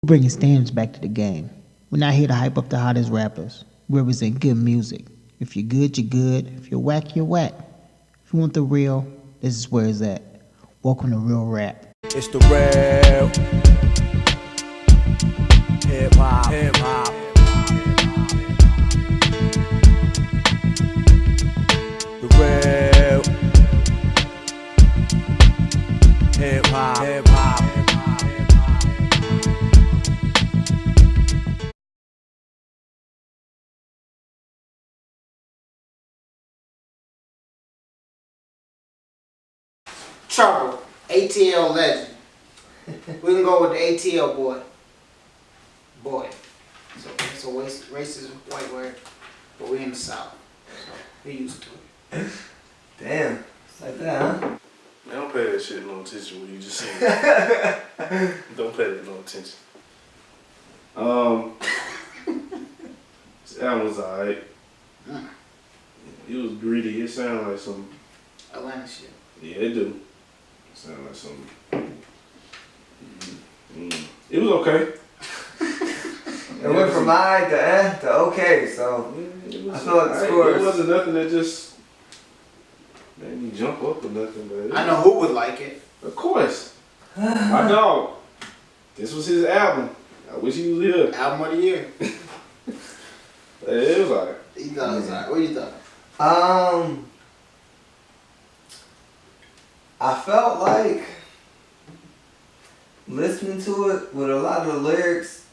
Bringing standards back to the game. We're not here to hype up the hottest rappers. We represent good music. If you're good, you're good. If you're whack, you're whack. If you want the real, this is where it's at. Welcome to Real Rap. It's the real hip hop. The real hip hop. Trouble, ATL legend. We can go with the ATL boy. So it's a racist white word, but we're in the South, so we're used to it. Damn, it's like that, huh? Man, don't pay that shit no attention when you just saying it. Don't pay that no attention. This album was alright. It was greedy. It sounded like some Atlanta shit. Yeah, it do. It sounded like some. It was okay. It went from I to okay, so I feel like the score. It wasn't nothing that just made me jump up or nothing. But I know who would like it. Of course. My dog. This was his album. I wish he was here. Album of the year. It was alright. You thought it was alright. What you thought? I felt like listening to it with a lot of the lyrics,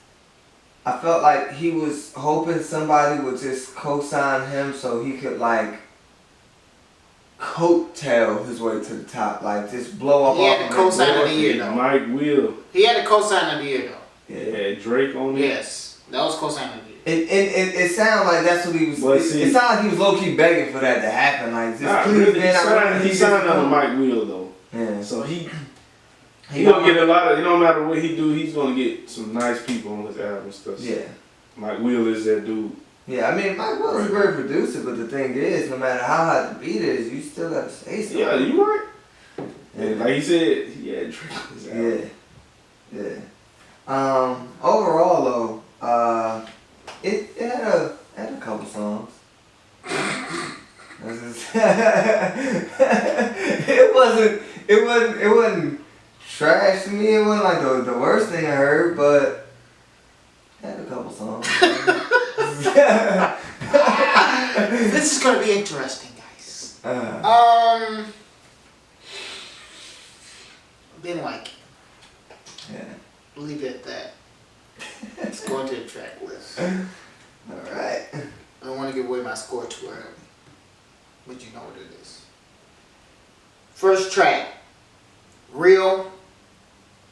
I felt like he was hoping somebody would just co-sign him so he could like coattail his way to the top, like just blow up. He had the co-sign of the year though. Mike Will. He had the co-sign of the year though. Yeah, Drake on it. Yes, that was co-sign of the year. It sounded like that's what he was. It sounded like he was low key begging for that to happen. Like just please, really, man. He signed under Mike Will though. Yeah. So he gonna get a lot of. No matter what he do, he's gonna get some nice people on his album stuff. Yeah. Mike Will is that dude. Yeah, I mean, Mike Will's a great producer, but the thing is, no matter how hot the beat is, you still gotta say something. Yeah, you right. Yeah. And like he said, he had Drake on his album. Yeah. Overall though, it had a couple songs. it wasn't trash to me. It wasn't like the worst thing I heard, but it had a couple songs. This is gonna be interesting, guys. Didn't like it. Yeah. Leave it at that. Let's go into the track list. Alright. I don't want to give away my score too early, but you know what it is. First track, Real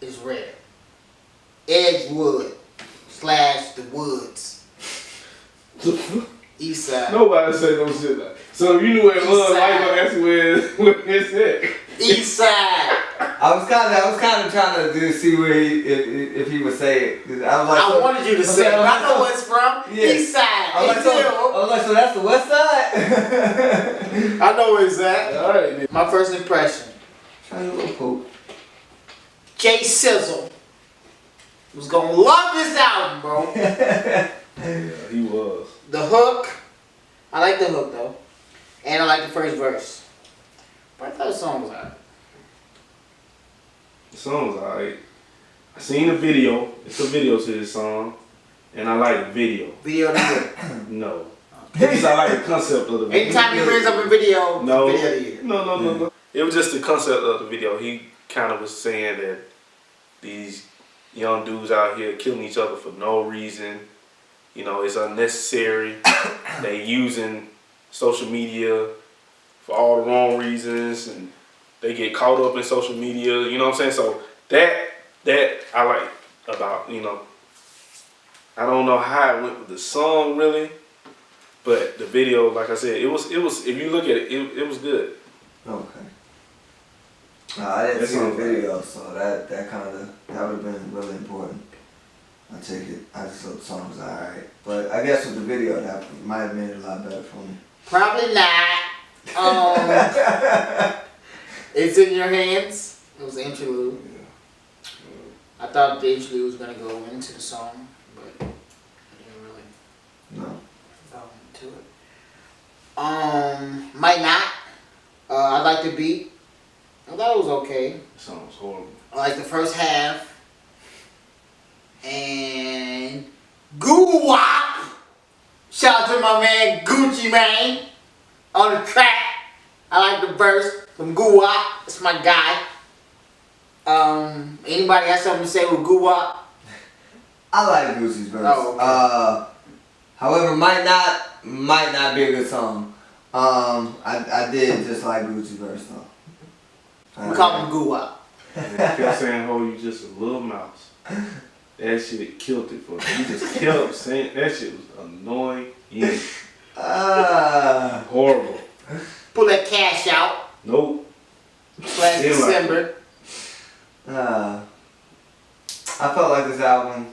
is Red. Edgewood / the Woods. East Side. Nobody said no shit like. So if you knew where it was, why you gonna ask me where it's at? East Side. I was kind of trying to see where if he would say it. I was like, I wanted you to say it. I know where it's from. Yeah. East Side. I was like, so that's the West Side. I know where it's at. All right, then. My first impression. Try a little poke. Jay Sizzle was gonna love this album, bro. Yeah, he was. The hook, I like the hook though, and I like the first verse. But I thought the song was alright. The song was alright. I seen the video. It's a video to this song, and I like the video. Video of the year. No. Because I like the concept of the video. Anytime he brings up a video, No. video of the year. No. It was just the concept of the video. He kind of was saying that these young dudes out here killing each other for no reason. You know, it's unnecessary. They using social media for all the wrong reasons, and they get caught up in social media. You know what I'm saying? So that I like about, you know. I don't know how it went with the song really, but the video, like I said, it was. If you look at it, it was good. Okay. I didn't see the video, so that would have been really important. I take it. I just thought the song was alright, but I guess with the video, that might have made it a lot better for me. Probably not. It's in your hands. It was an interlude. I thought the interlude was gonna go into the song, but it didn't really No. go into it. Might not. I like the beat. I thought it was okay. That song was horrible. I like the first half. And Goo Wop. Shout out to my man Gucci Mane on the track. I like the verse from Goo Wop. That's my guy. Anybody have something to say with Goo Wop? I like Gucci's verse. Oh, okay. However, might not be a good song. I did just like Gucci's verse though. We call him Goo Wop. And I kept saying, "Oh, you just a little mouse." That shit killed it for me. He just kept saying that shit was annoying. Yeah. Horrible. Pull that cash out. Nope. Last Didn't like December. I felt like this album.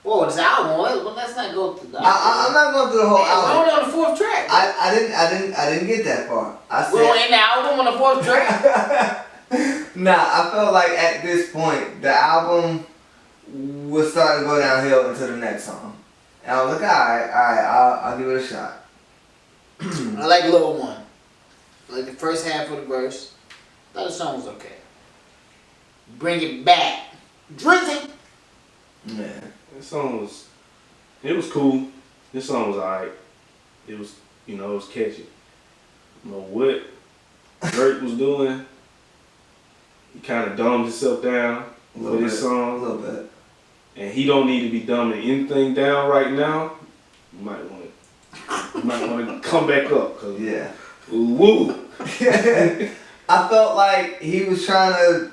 Whoa, this album. Well, let's not go through the album. I'm not going through the whole We're album. only on the fourth track. I didn't get that far. I We're said in the album on the fourth track. nah. I felt like at this point the album was starting to go downhill into the next song, and I was like, all right, I'll give it a shot. I like Lil One. I like the first half of the verse. I thought the song was okay. Bring it back. Drizzy. Yeah. That song was cool. This song was alright. It was, it was catchy. You know what Drake was doing? He kind of dumbed himself down with this A song. little bit. And he don't need to be dumbing anything down right now. You might want to come back up. Cause Yeah. Woo. I felt like he was trying to.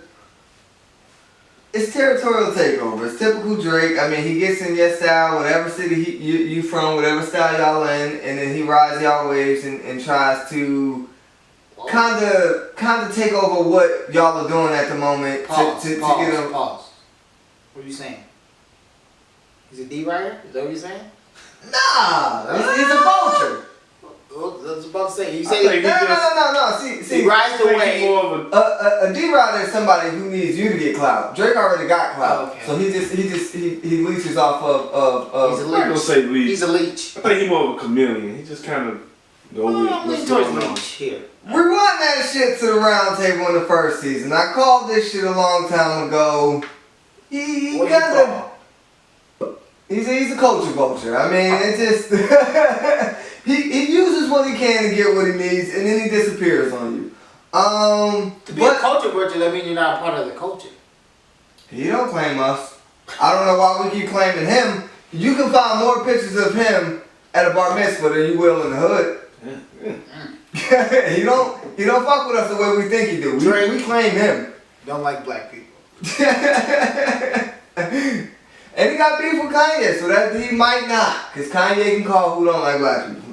It's territorial takeover. It's typical Drake. I mean, he gets in your style, whatever city you from, whatever style y'all in, and then he rides y'all waves and tries to kind of take over what y'all are doing at the moment Pause. to Pause. get him. Pause. What are you saying? He's a D-writer? Is that what you're saying? Nah, he's a vulture. I was about to say. You I said think No. See, he rides the Think he wave. more of a a D-rider is somebody who needs you to get clout. Drake already got clout, Oh, okay. so he leeches off of. He's a I'm not gonna say leech. He's a leech. I think he more of a chameleon. He just kind of go with I'm what's leaning towards going on. leech here. Rewind that shit to the round table in the first season. I called this shit a long time ago. He What do you kind call? of. He's a culture vulture. I mean, it just he uses what he can to get what he needs, and then he disappears on you. To be a culture virtue, that means you're not a part of the culture. He don't claim us. I don't know why we keep claiming him. You can find more pictures of him at a bar mitzvah than you will in the hood. he don't fuck with us the way we think he do. We claim him. Don't like black people. And he got beef with Kanye, so that he might not, cause Kanye can call who don't like black people.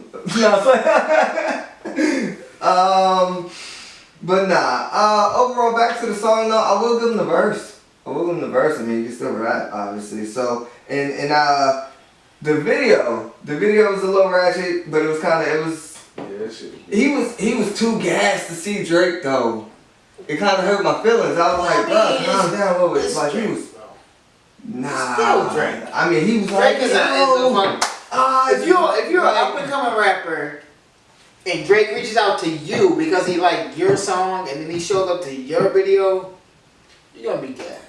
But nah. Overall, back to the song though. I will give him the verse. I mean, he can still rap, obviously. So, and the video was a little ratchet, but it was Yeah, that shit. he was too gassed to see Drake though. It kind of hurt my feelings. I was like, bro, calm down a little bit. Like he was. Nah. Still Drake. I mean, he was Drake like, is if you're an up and coming rapper, and Drake reaches out to you because he liked your song, and then he shows up to your video, you're gonna be gassed.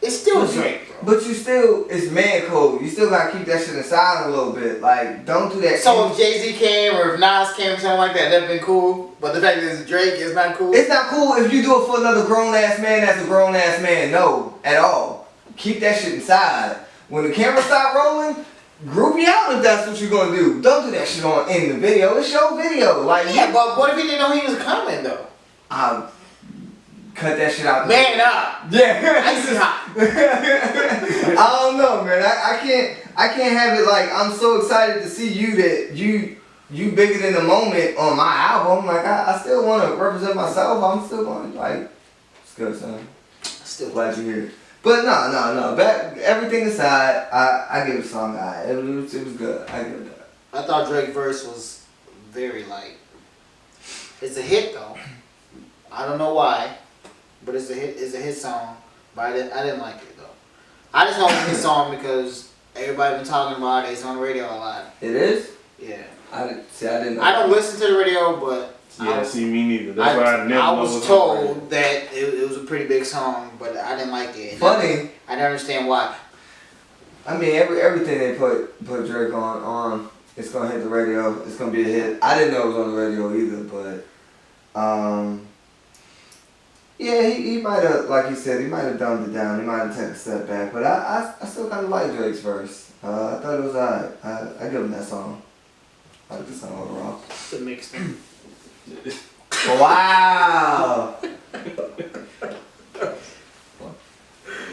It's still Drake, bro. But you still, it's man code. You still gotta keep that shit inside a little bit. Like, don't do that. So if Jay-Z came or if Nas came or something like that, that'd been cool. But the fact that it's Drake is not cool. It's not cool if you do it for another grown ass man that's a grown ass man. No, at all. Keep that shit inside. When the camera stop rolling, group me out if that's what you're gonna do. Don't do that shit in the video. It's your video. Like, Yeah, but what if he didn't know he was coming though? Cut that shit out. Man up. Yeah. Icy hot. I don't know, man. I can't have it like I'm so excited to see you that you bigger than the moment on my album. Like I still want to represent myself. I'm still going to like. It's good, son. Still Glad you're here. But no. Back everything aside, I give the song it was good. I give it that. I thought Drake's verse was very light. It's a hit though. I don't know why, but it's a hit. It's a hit song. but I didn't like it though. I just don't like this song because everybody been talking about it. It's on the radio a lot. It is? Yeah. I didn't know. I don't listen to the radio, but See, me neither. That's why I never. I know was what's on the radio. told that it was a pretty big song, but I didn't like it. Funny. I didn't understand why. I mean, everything they put Drake on, it's gonna hit the radio. It's gonna be a hit. I didn't know it was on the radio either, but yeah, he might have, like you said, he might have dumbed it down. He might have taken a step back, but I still kind of like Drake's verse. I thought it was alright. I give him that song. I like the song overall. It's a mixed thing. Wow.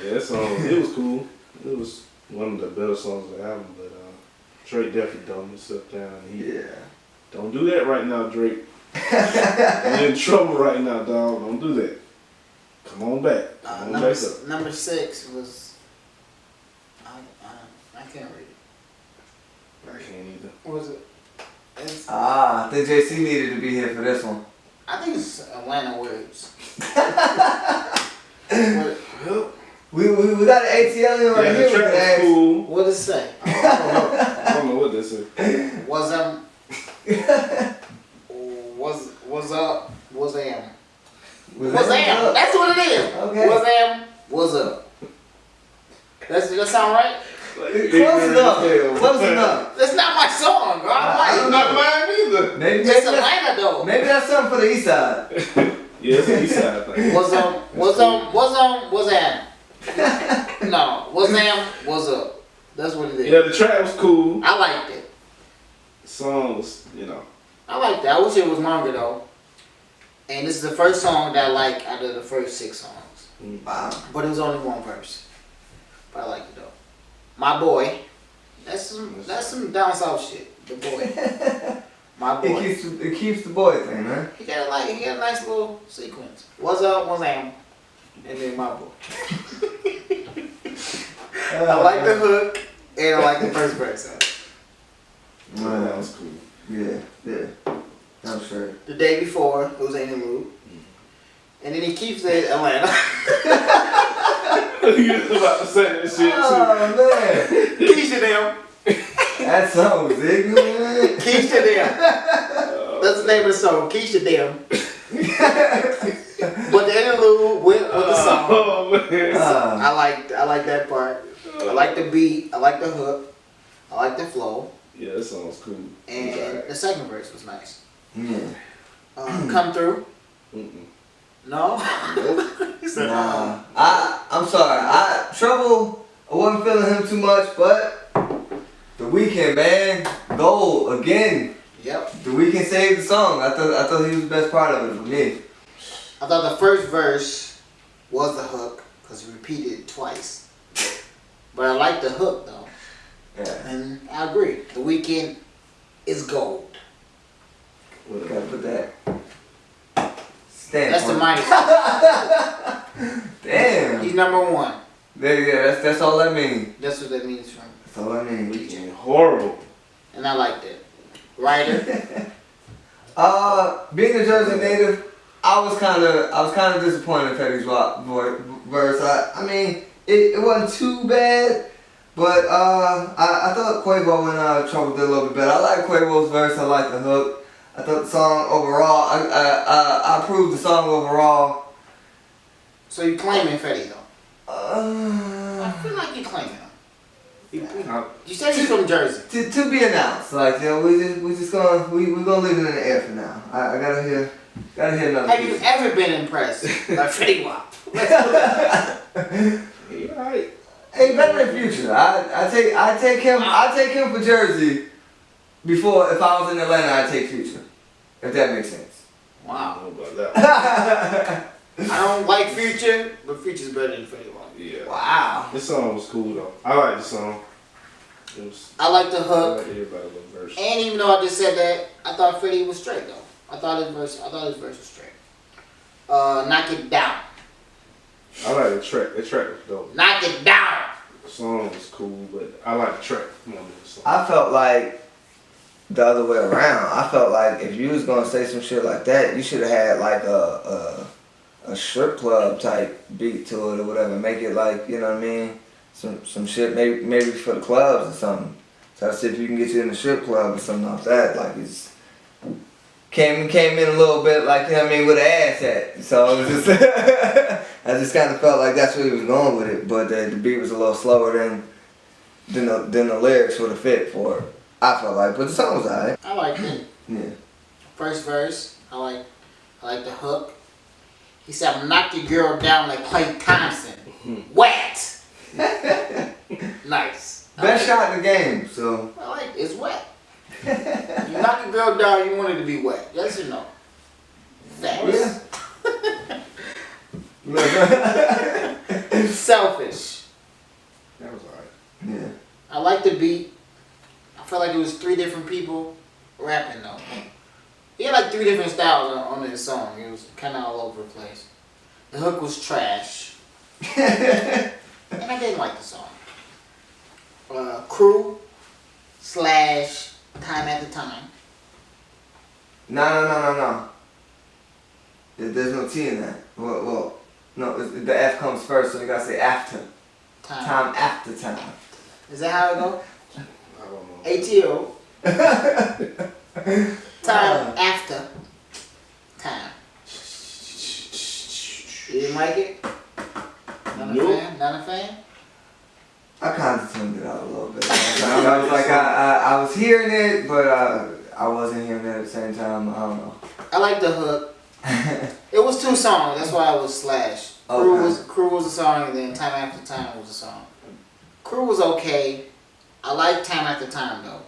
Yeah, that song, it was cool. It was one of the better songs on the album, but Drake definitely dumbed himself down. Yeah. Don't do that right now, Drake. You're in trouble right now, dog. Don't do that. Come on back. Come on back up. Number 6 was I can't read it. I can't either. What was it? I think JC needed to be here for this one. I think it's Atlanta Words. We got an ATL in right Yeah, here. the track was cool. What does it say? I don't know what this is. Was up? Was am? That's what it is. Okay. Was up? That sound right? Close enough. That's not my song, bro. It's not mine either. Maybe It's Atlanta though. maybe that's something for the east side. Yeah, it's the east side thing. Was am? No, was up. That's what it is. Yeah, the track was cool. I liked it. The song was, I liked that. I wish it was longer though. And this is the first song that I like out of the first 6 songs. Wow. But it was only one verse. But I liked it though. My boy. That's some down south shit. The boy. My boy. It keeps the boy thing, man. He got a nice little sequence. What's up, what's am? And then my boy. I like the hook and I like the first verse. Man, that was cool. Yeah. I'm sure. The day before, it was Ain't Lou. And then he keeps it Atlanta. You was about to say that shit too. Oh man. Keisha them. That song was ignorant. Keisha them. That's the name of the song. Keisha them. But the interlude with the song. Oh man. I like that part. I like the beat. I like the hook. I like the flow. Yeah, that song was cool. And the second verse was nice. Yeah. Come through. Mm-mm. No. He said, Nah. I'm sorry. Trouble. I wasn't feeling him too much, but The Weeknd, man, gold again. Yep. The Weeknd saved the song. I thought he was the best part of it for me. I thought the first verse was the hook because he repeated it twice. But I like the hook though. Yeah. And I agree. The Weeknd is gold. Gotta put that. Stand That's for the it. minus. Damn. He's number 1. Yeah, that's all that means. That's what that means from. That's all that means. Weeknd horrible. And I liked it. Writer. Being a Jersey native, I was kind of disappointed in Petty's verse. I mean, it wasn't too bad, but I thought Quavo and Trouble did a little bit better. I like Quavo's verse. I like the hook. I thought the song overall. I approved the song overall. So you claiming Fetty though? Uh, I feel like you claiming him. You said he's from Jersey. to be announced. Like, we're gonna leave it in the air for now. I gotta hear another. Have you piece. ever been impressed by Fetty Wap? He alright. Hey, better than Future. I take him for Jersey. Before, if I was in Atlanta, I'd take Future. If that makes sense. I Wow. don't know about that I don't like Future, but Future's better than Fetty Wap. one. Yeah. Wow. This song was cool though. I like the song. It was. I like the I hook. like everybody little verse. And even though I just said that, I thought Fetty was straight though. I thought his verse was straight. Knock It Down. I like the track. The track was dope. Knock It Down. The song was cool, but I like the track more than the song. I felt like the other way around. I felt like if you was gonna say some shit like that, you should have had like a a strip club type beat to it or whatever. Make it like, you know what I mean? Some shit maybe for the clubs or something. So I see if you can get you in the strip club or something off that. Like it's came in a little bit like, you know what I mean, with an ass at. So it was just I just kind of felt like that's where he was going with it. But the beat was a little slower than the lyrics would have fit for it. I felt like, but the song was alright. I like it. Yeah. First verse, I like the hook. He said, "I'm knock your girl down like Klay Thompson." Wet. Nice. Best shot in the game, so. I like it. It's wet. You knock a girl down, you want it to be wet. Yes or no? Facts. Yeah. Selfish. That was alright. Yeah. I like the beat. I felt like it was 3 different people rapping though. He had like 3 different styles on his song. It was kind of all over the place. The hook was trash. And I didn't like the song. Crew / Time After Time. No. There's no T in that. Well, no, the F comes first, so you gotta say after. Time after time. Is that how it goes? I don't know. ATO. Time after time. You didn't like it? Not a fan? Not a fan? I kind of tuned it out a little bit. I was like, I was hearing it, but I wasn't hearing it at the same time. I don't know. I like the hook. It was 2 songs. That's why it was slash. Crew was a song, and then Time After Time was a song. Crew was okay. I like Time After Time though.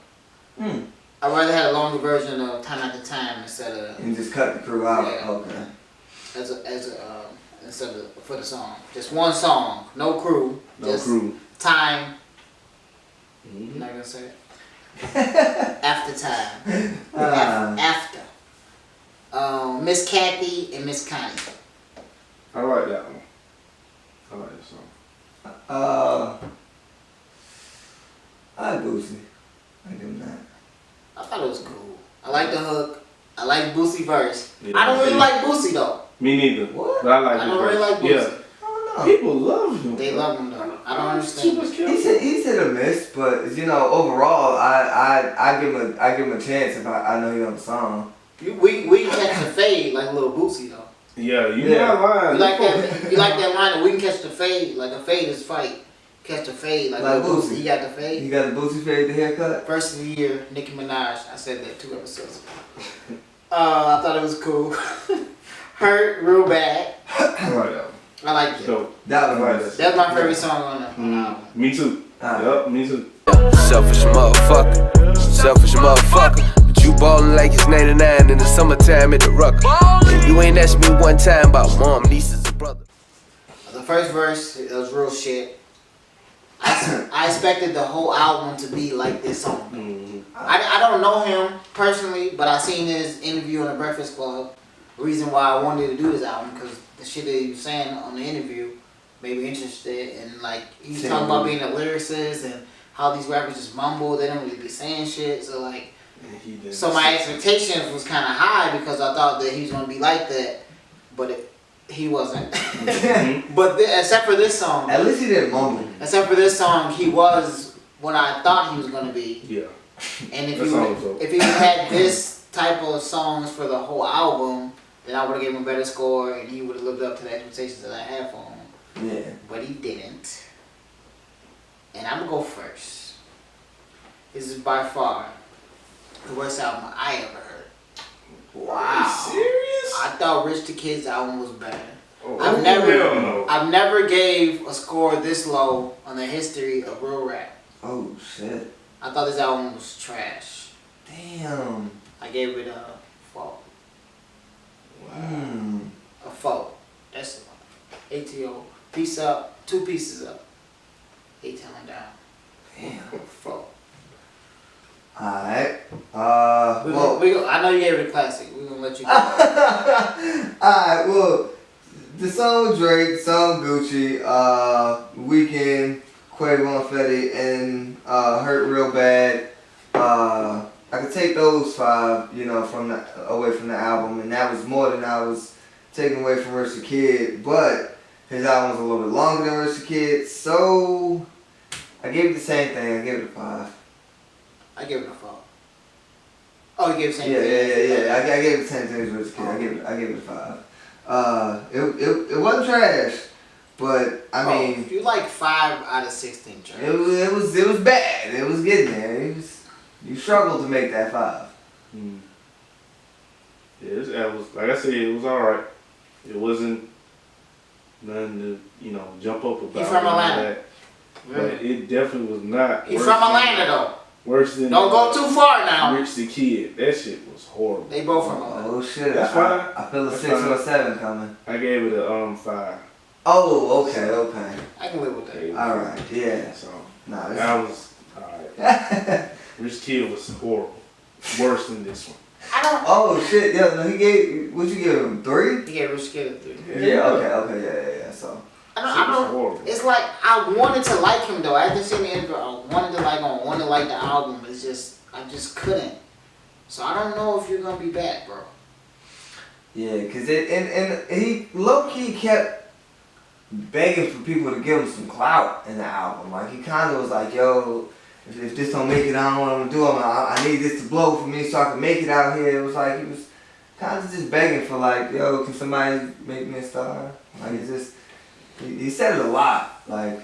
I'd rather have a longer version of Time After Time instead of. And just cut the crew out. Yeah. Okay. Instead of for the song, just one song, no crew, just crew. Time. Mm-hmm. I'm not gonna say it. After time. After. Miss Kathy and Miss Connie. I like that one. I like that song. I like Boosie. I give him that. I thought it was cool. I like the hook. I like Boosie verse. Yeah, I don't really like Boosie though. Me neither. What? But I like I his don't really verse. like Boosie. Yeah. I don't know. People love him. They love him though. I don't understand. He's hit or miss, but you know, overall, I give him a chance if I know he on the song. We can catch the fade like a little Boosie though. Yeah, you're Yeah. not lying. You like that line that we can catch the fade like a fade is fight. Catch the fade like Like little Boosie. He got the fade. You got the Boosie fade, the haircut. First of the year, Nicki Minaj. I said that 2 episodes ago. I thought it was cool. Hurt real bad. I like that one. I like it. So, That was I like nice. That's my favorite song on the album. me too. Yup, me too. Selfish motherfucker, selfish motherfucker. But you ballin' like it's 99 in the summertime at the Rucker. And you ain't asked me one time about mom, nieces, and brother. The first verse, it was real shit. I expected the whole album to be like this song. Mm-hmm. I don't know him personally, but I seen his interview on the Breakfast Club. The reason why I wanted to do this album, because the shit that he was saying on the interview made me interested. And like, he was talking about being a lyricist and how these rappers just mumble, they don't really be saying shit. So like, so my expectations was kind of high because I thought that he was going to be like that, but he wasn't. But except for this song. At least he didn't mumble. Except for this song, he was what I thought he was going to be. Yeah. And if That he had this type of songs for the whole album, then I would have given him a better score and he would have lived up to the expectations that I had for him. Yeah. But he didn't. And I'm going to go first. This is by far the worst album I ever heard. Wow. Are you serious? I thought Rich the Kid's album was better. Oh, I've never gave a score this low on the history of real rap. Oh shit. I thought this album was trash. Damn. I gave it a 4. Wow. A 4. That's the one. ATO. Piece up. 2 pieces up. 8 down. Damn. 4. Alright. I know you gave it a classic. We're gonna let you go. Alright, well, the song Drake, song Gucci, Weeknd, Quavo and Fetty, and Hurt Real Bad. I could take those 5, you know, away from the album, and that was more than I was taken away from Rich the Kid, but his album was a little bit longer than Rich the Kid, so I gave it the same thing. I gave it a 5. I give it a 4. Oh, you gave it the same Yeah, thing? yeah. I gave it the same thing as Rich the Kid. I gave it a 5. It wasn't trash, but I mean, if you like 5 out of 16 tracks. it was bad. It was getting there. You struggled to make that 5. Yeah, this album was, like I said, it was alright. It wasn't nothing to, jump up about. He from Atlanta. But it definitely was not. He from Atlanta though. Worse than. Don't go too far now. Rich the Kid. That shit was horrible. They both from Atlanta. Oh shit! That's fine. I feel a That's 6 or a 7 coming. I gave it a 5. Oh, okay. I can live with that. All right, yeah. So Nah, that was alright. Rich Kid was horrible. Worse than this one. I don't. Oh shit! Yeah, no, he gave. What'd you give him? 3? He gave Rich Kid a 3. Yeah. Okay. Yeah. So. I don't. Horrible. It's like I wanted to like him though. After seeing the interview, I wanted to like him. I wanted to like the album. It's just I just couldn't. So I don't know if you're gonna be back, bro. Yeah, cause and he low key kept begging for people to give him some clout in the album. Like he kind of was like, "Yo, if this don't make it, I don't know what I'm doing. I need this to blow for me so I can make it out here." It was like he was kind of just begging for like, "Yo, can somebody make me a star?" Like it's just he said it a lot. Like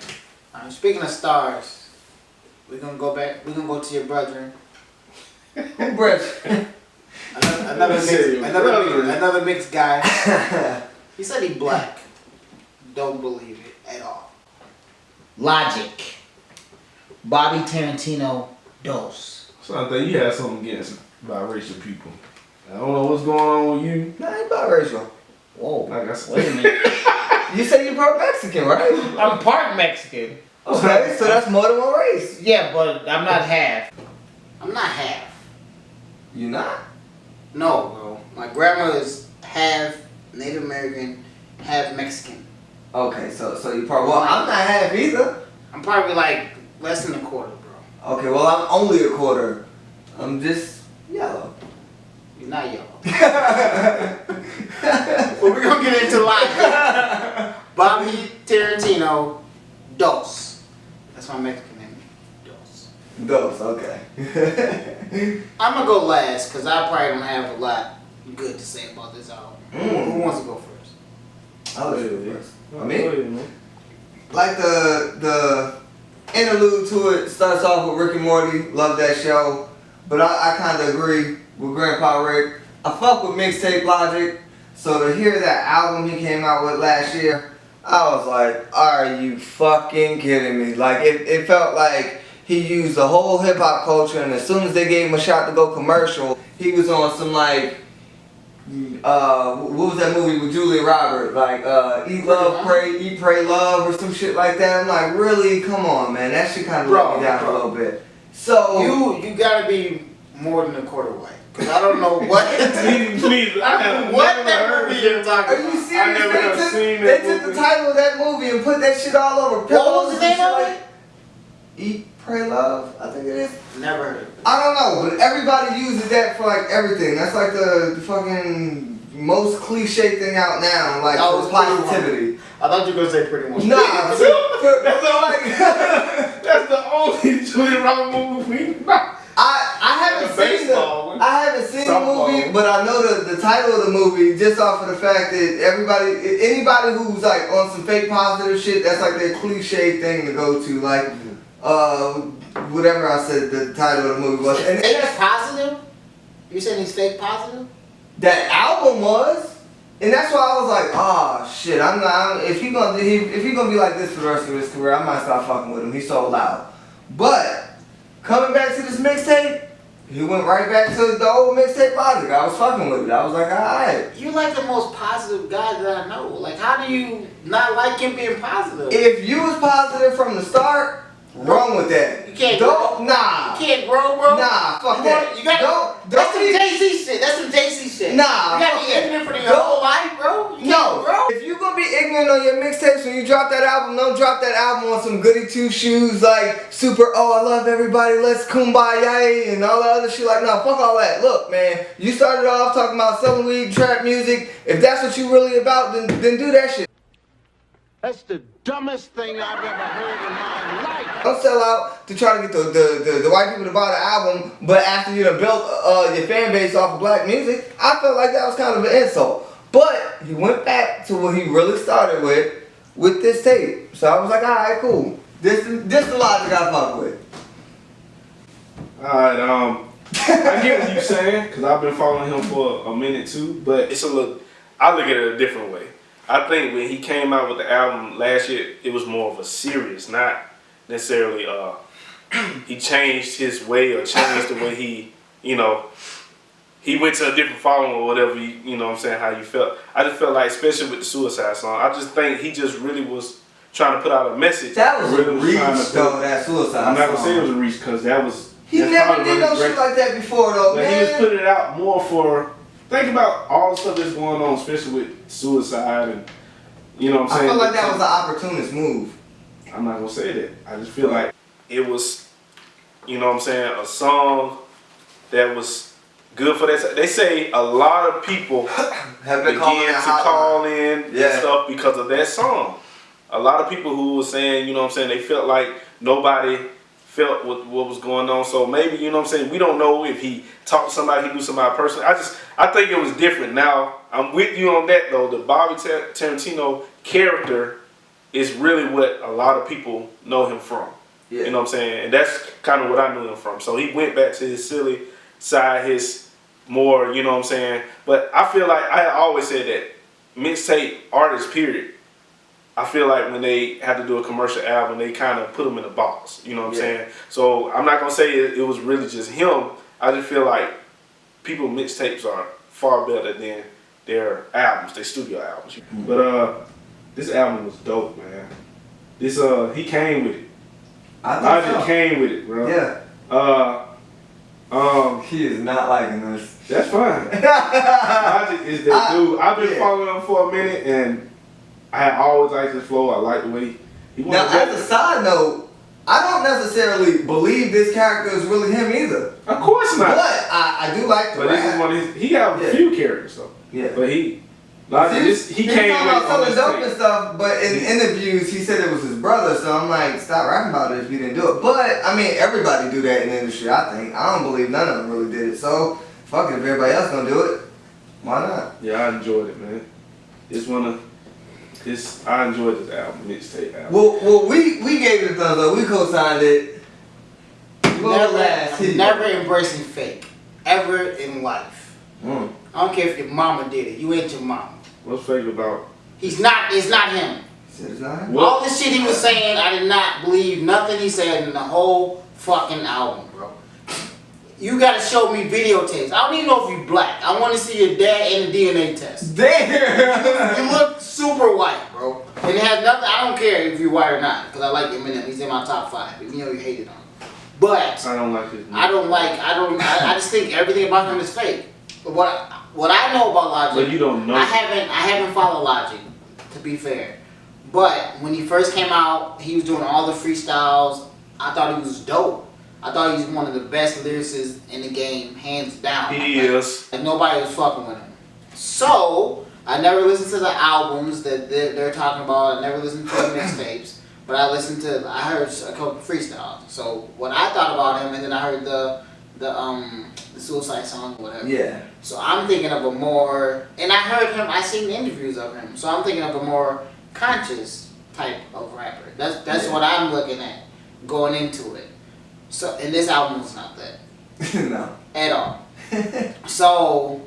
Speaking of stars, we're gonna go back. We're gonna go to your brethren. who Brett? Another mixed guy. He said he black. Don't believe it at all. Logic. Bobby Tarantino Dos. So I think you had something against biracial people. I don't know what's going on with you. Nah, he biracial. Whoa. Like I said. Wait a minute. You said you're part Mexican, right? I'm part Mexican. Okay, so that's more than one race. Yeah, but I'm not half. I'm not half. You not? No, bro. My grandma is half Native American, half Mexican. Okay, so you probably. Well, I'm not half either. I'm probably like less than a quarter, bro. Okay, well I'm only a quarter. I'm just yellow. You're not yellow. But we're gonna get into life. Bobby Tarantino Dos. That's my Mexican name. Dos. Those, okay. I'm gonna go last because I probably don't have a lot good to say about this album. Who wants to go first? I'll let you go first. Go I mean, ahead, man. like the interlude to it starts off with Rick and Morty. Love that show, but I kind of agree with Grandpa Rick. I fuck with Mixtape Logic, so to hear that album he came out with last year, I was like, are you fucking kidding me? Like it felt like he used the whole hip hop culture, and as soon as they gave him a shot to go commercial, he was on some like, what was that movie with Julia Roberts? Like, Eat, Pray, Love, or some shit like that. I'm like, really? Come on, man. That shit kind of let me down a little bit. So You gotta be more than a quarter white. Cause I don't know what. Please, I have what never that heard movie you're talking are you about? serious? I never have seen They that took the movie. title of that movie and put that shit all over pillows. What was the and name shit of like- it? Eat, Pray, Love, I think it is. Never heard of it. I don't know, but everybody uses that for like everything. That's like the fucking most cliche thing out now, like That for was Pretty positivity. I thought you were gonna say Pretty Woman. Nah, that's like That's the only Julia Roberts movie. I haven't seen Baseball. I haven't seen the Softball. movie, but I know the title of the movie just off of the fact that anybody who's like on some fake positive shit, that's like their cliche thing to go to, like whatever I said the title of the movie was. And Fake that's, positive? You saying he's fake positive? that album was. And that's why I was like, oh shit, I'm not. If he gonna be like this for the rest of his career, I might stop fucking with him. He's so loud. But coming back to this mixtape, he went right back to the old Mixtape Logic. I was fucking with it. I was like, alright. You're like the most positive guy that I know. Like, how do you not like him being positive? If you was positive from the start, Run with that. You can't don't grow. nah. You can't grow, bro. Nah, fuck that. You got that's some Jay-Z shit. That's some Jay-Z shit. Nah, you gotta be ignorant for your whole life, bro. You can't grow. If you gonna be ignorant on your mixtapes when you drop that album, don't drop that album on some goody two shoes like super. Oh, I love everybody. Let's kumbaya and all that other shit. Like, no, fuck all that. Look, man, you started off talking about selling weed, trap music. If that's what you really about, then do that shit. That's the dumbest thing I've ever heard in my life. Don't sell out to try to get the white people to buy the album, but after you done built your fan base off of black music, I felt like that was kind of an insult. But he went back to what he really started with this tape. So I was like, alright, cool. This the logic I fuck with. Alright, I get what you're saying, because I've been following him for a minute too, but it's a little, I look at it a different way. I think when he came out with the album last year, it was more of a serious, not necessarily he changed his way or changed the way he, you know, he went to a different following or whatever, you know what I'm saying, how you felt. I just felt like, especially with the Suicide song, I just think he just really was trying to put out a message. That was really a reach though, that Suicide song. I'm not going to say it was a reach because that was... He never did no shit like that before though, but man. he was putting it out more for... Think about all the stuff that's going on, especially with suicide and, you know what I'm saying? I feel like that was an opportunist move. I'm not going to say that. I just feel like it was, you know what I'm saying, a song that was good for that. They say a lot of people Have been began to call in and Yeah. stuff because of that song. A lot of people who were saying, you know what I'm saying, they felt like nobody felt what was going on. So maybe, you know what I'm saying, we don't know if he talked to somebody, he knew somebody personally. I think it was different. Now, I'm with you on that though. The Bobby Tarantino character is really what a lot of people know him from. Yeah. You know what I'm saying? And that's kind of what I knew him from. So he went back to his silly side, his more, you know what I'm saying? But I feel like, I always said that mixtape artists, period, I feel like when they have to do a commercial album, they kind of put them in a box. You know what I'm saying? So I'm not going to say it was really just him. I just feel like people's mixtapes are far better than their albums, their studio albums. But this album was dope, man. This he came with it. I just came with it, bro. Yeah. He is not liking this. That's fine. Logic is that dude. I've been following him for a minute, and I always liked his flow. I like the way he Now, as a side note, I don't necessarily believe this character is really him either. Of course not. But I do like the But this is one of his. He have a few characters though. Yeah. But he came about with selling on dope and this stuff, but in interviews he said it was his brother. So I'm like, stop rapping about it if you didn't do it. But I mean, everybody do that in the industry. I think I don't believe none of them really did it. So fuck it, if everybody else gonna do it, why not? Yeah, I enjoyed it, man. I enjoyed this album, mixtape album. Well, we gave it a thumbs up. We co-signed it. Never embracing fake, ever in life. I don't care if your mama did it. You ain't your mama. What's fake about? It's not him. It's not him. All the shit he was saying, I did not believe nothing he said in the whole fucking album, bro. You gotta show me videotapes. I don't even know if you black. I want to see your dad and the DNA test. Damn. You look super white, bro. And it has nothing. I don't care if you're white or not, because I like Eminem. He's in my top 5. Even though you hated on him. But I don't like his. I just think everything about him is fake. But what I know about Logic, But you don't know. I haven't followed Logic, to be fair. But when he first came out, he was doing all the freestyles. I thought he was dope. I thought he was one of the best lyricists in the game, hands down. He is. Like nobody was fucking with him. So I never listened to the albums that they're talking about. I never listened to the mixtapes. But I heard a couple freestyles. So what I thought about him, and then I heard the Suicide song or whatever. Yeah. So I'm thinking of a more, and I seen interviews of him. So I'm thinking of a more conscious type of rapper. That's what I'm looking at going into it. So, and this album was not that. No. At all. So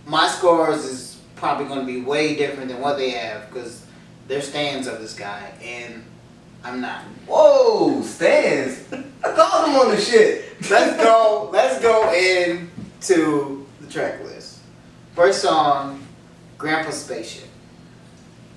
my scores is probably going to be way different than what they have because they're stands of this guy, and I'm not. Whoa, stands. I called him on the shit. Let's go into the track list. First song, Grandpa's Spaceship.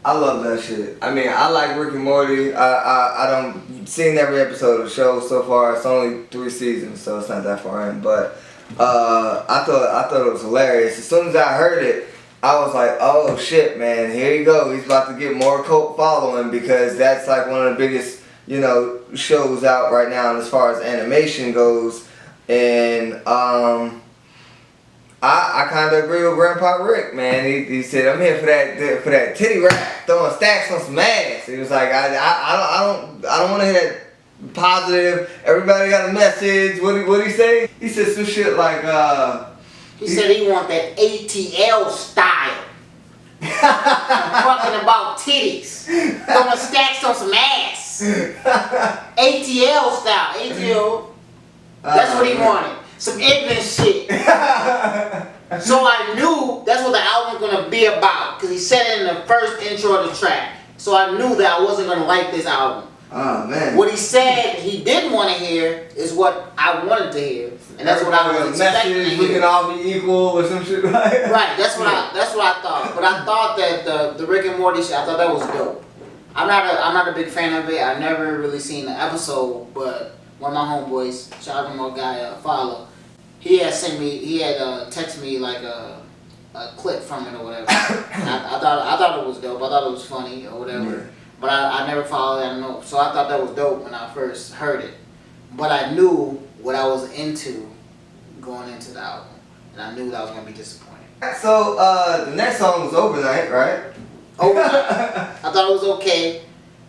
I love that shit. I mean, I like Rick and Morty. I don't seen every episode of the show so far. It's only 3 seasons, so it's not that far in. But I thought it was hilarious. As soon as I heard it, I was like, oh shit, man, here you go. He's about to get more cult following because that's like one of the biggest, you know, shows out right now as far as animation goes. And I kind of agree with Grandpa Rick, man. He said, I'm here for that titty rap, throwing stacks on some ass. He was like, I don't want to hear that positive. Everybody got a message. What he say? He said some shit like He said he want that ATL style. I'm talking about titties, throwing stacks on some ass. ATL style. ATL. That's what he wanted. Some ignorant shit. So I knew that's what the album was gonna be about, because he said it in the first intro of the track. So I knew that I wasn't gonna like this album. Oh man. What he said he didn't want to hear is what I wanted to hear, and that's what I was expecting to We hear. can all be equal or some shit like that. Right, that's what I thought. But I thought that the Rick and Morty shit, I thought that was dope. I'm not a big fan of it. I've never really seen the episode, but one of my homeboys, shout out to my guy Follow, he had texted me like a clip from it or whatever. I thought it was dope. I thought it was funny or whatever. Yeah. But I never followed that note. So I thought that was dope when I first heard it. But I knew what I was into going into the album. And I knew that I was going to be disappointed. So the next song was Overnight, right? Overnight. I thought it was okay.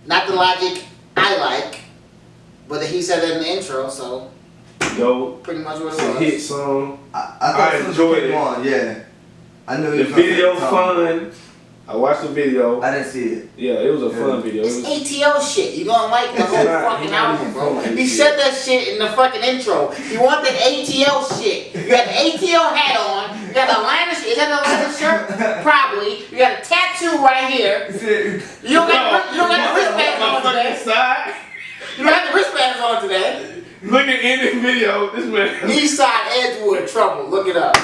Not the Logic I like. But he said it in the intro, so Yo, pretty much what it's it a was. hit song. I thought it enjoyed it. On, yeah. I knew The video fun. I watched the video. I didn't see it. Yeah, it was a fun video. It's ATL shit. You don't like the whole fucking album, bro. He said that shit in the fucking intro. You want that ATL shit. You got the ATL hat on. You got the Atlanta shirt. Is that the Atlanta shirt? Probably. You got a tattoo right here. You don't got the wristbands on today. You don't have the wristbands on today. Look at any video. This man. Eastside Edgewood Trouble. Look it up.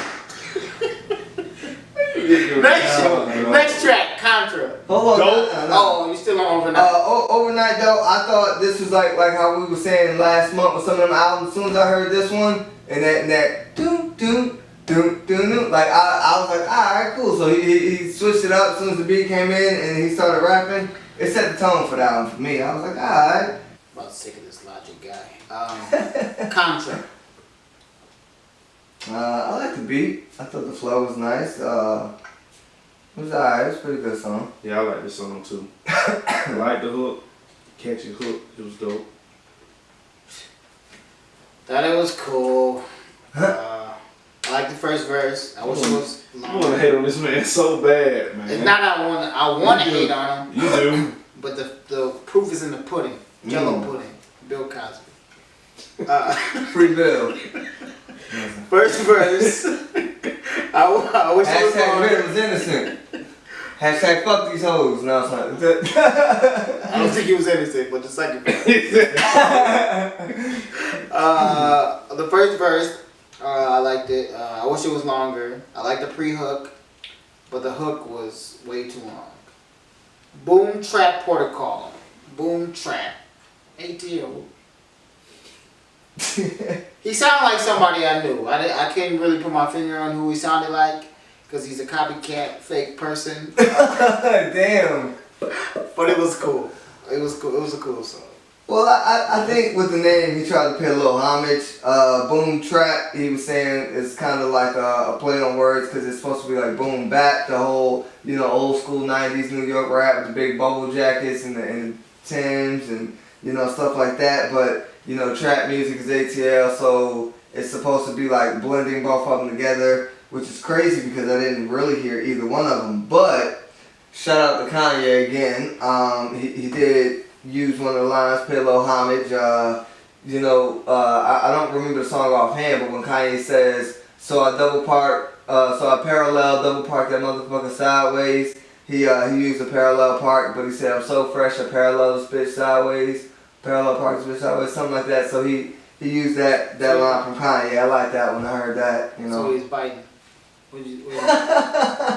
Next track, Contra. Hold on. Dope. No. Oh, you still on Overnight? Overnight though, I thought this was like how we were saying last month with some of them albums. As soon as I heard this one and that doom doom doom doom doom, like I was like, alright, cool. So he switched it up as soon as the beat came in and he started rapping. It set the tone for that one for me. I was like, alright. About sick of this Logic guy. Contra. I like the beat. I thought the flow was nice. It was alright. It was a pretty good song. Yeah, I like this song too. I like the hook. Catchy hook. It was dope. Thought it was cool. I like the first verse. I wish it was I want to longer. hate on this man so bad, man. It's not I want to hate on him, You do. but the proof is in the pudding. Jello pudding. Bill Cosby. Free Bill. First verse. I wish it was Hashtag longer. Bill was innocent. Hashtag fuck these hoes. No, it's not. I don't think he was innocent, but the second verse. The first verse, I liked it. I wish it was longer. I liked the pre-hook, but the hook was way too long. Boom Trap Protocol. Boom Trap. ATO. He sounded like somebody I knew. I couldn't really put my finger on who he sounded like because he's a copycat, fake person. Damn. But it was cool. It was cool. It was a cool song. Well, I think with the name, he tried to pay a little homage. Boom Trap, he was saying, is kind of like a play on words because it's supposed to be like boom bap, the whole, old school 90s New York rap with the big bubble jackets and the Timbs and, stuff like that. But, trap music is ATL, so it's supposed to be like blending both of them together, which is crazy because I didn't really hear either one of them. But shout out to Kanye again. He did use one of the lines, pay a little homage. I don't remember the song offhand, but when Kanye says, so I parallel double park that motherfucker sideways, he used a parallel park, but he said, I'm so fresh, I parallel this bitch sideways, parallel park this bitch sideways, something like that. So he used that line from Kanye. I like that when I heard that, So he's biting.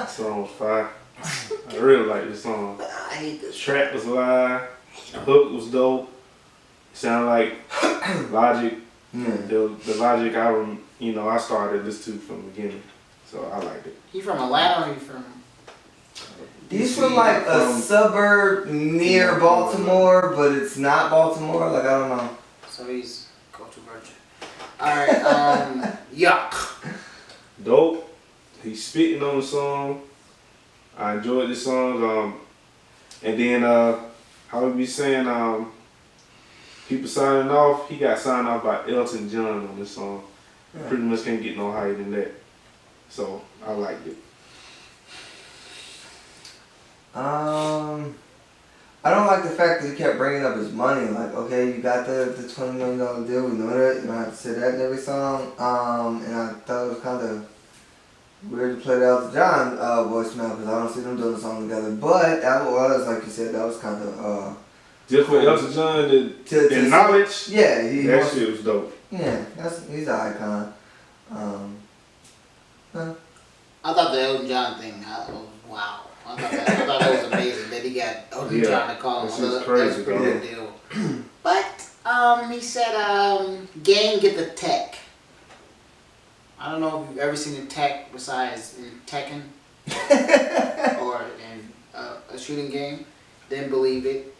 Song was fire. I really like this song. I hate this. Trap was live. The hook was dope. It sounded like Logic. The Logic album, you know, I started this too from the beginning. So I liked it. He from Atlanta or he from? He's from like a suburb near Baltimore, but it's not Baltimore. Like, I don't know. So he's culture virgin. Alright, yuck. Dope. He's spitting on the song. I enjoyed this song. And then how we be saying people signing off, he got signed off by Elton John on this song. Yeah. Pretty much can't get no higher than that. So I liked it. I don't like the fact that he kept bringing up his money. Like, okay, you got the $20 million deal, we know that. You don't have to say that in every song. And I thought it was kind of weird to play the Elton John voicemail because I don't see them doing a song together. But that was, like you said, that was kind of just for Elton John to acknowledge. Yeah, that shit was dope. Yeah, he's an icon. I thought the Elton John thing, wow. I thought that was amazing that he got Elton John to call him. That's crazy, pretty good deal. But he said, "Gang get the tech." I don't know if you've ever seen a tech besides in Tekken or in a shooting game. Didn't believe it.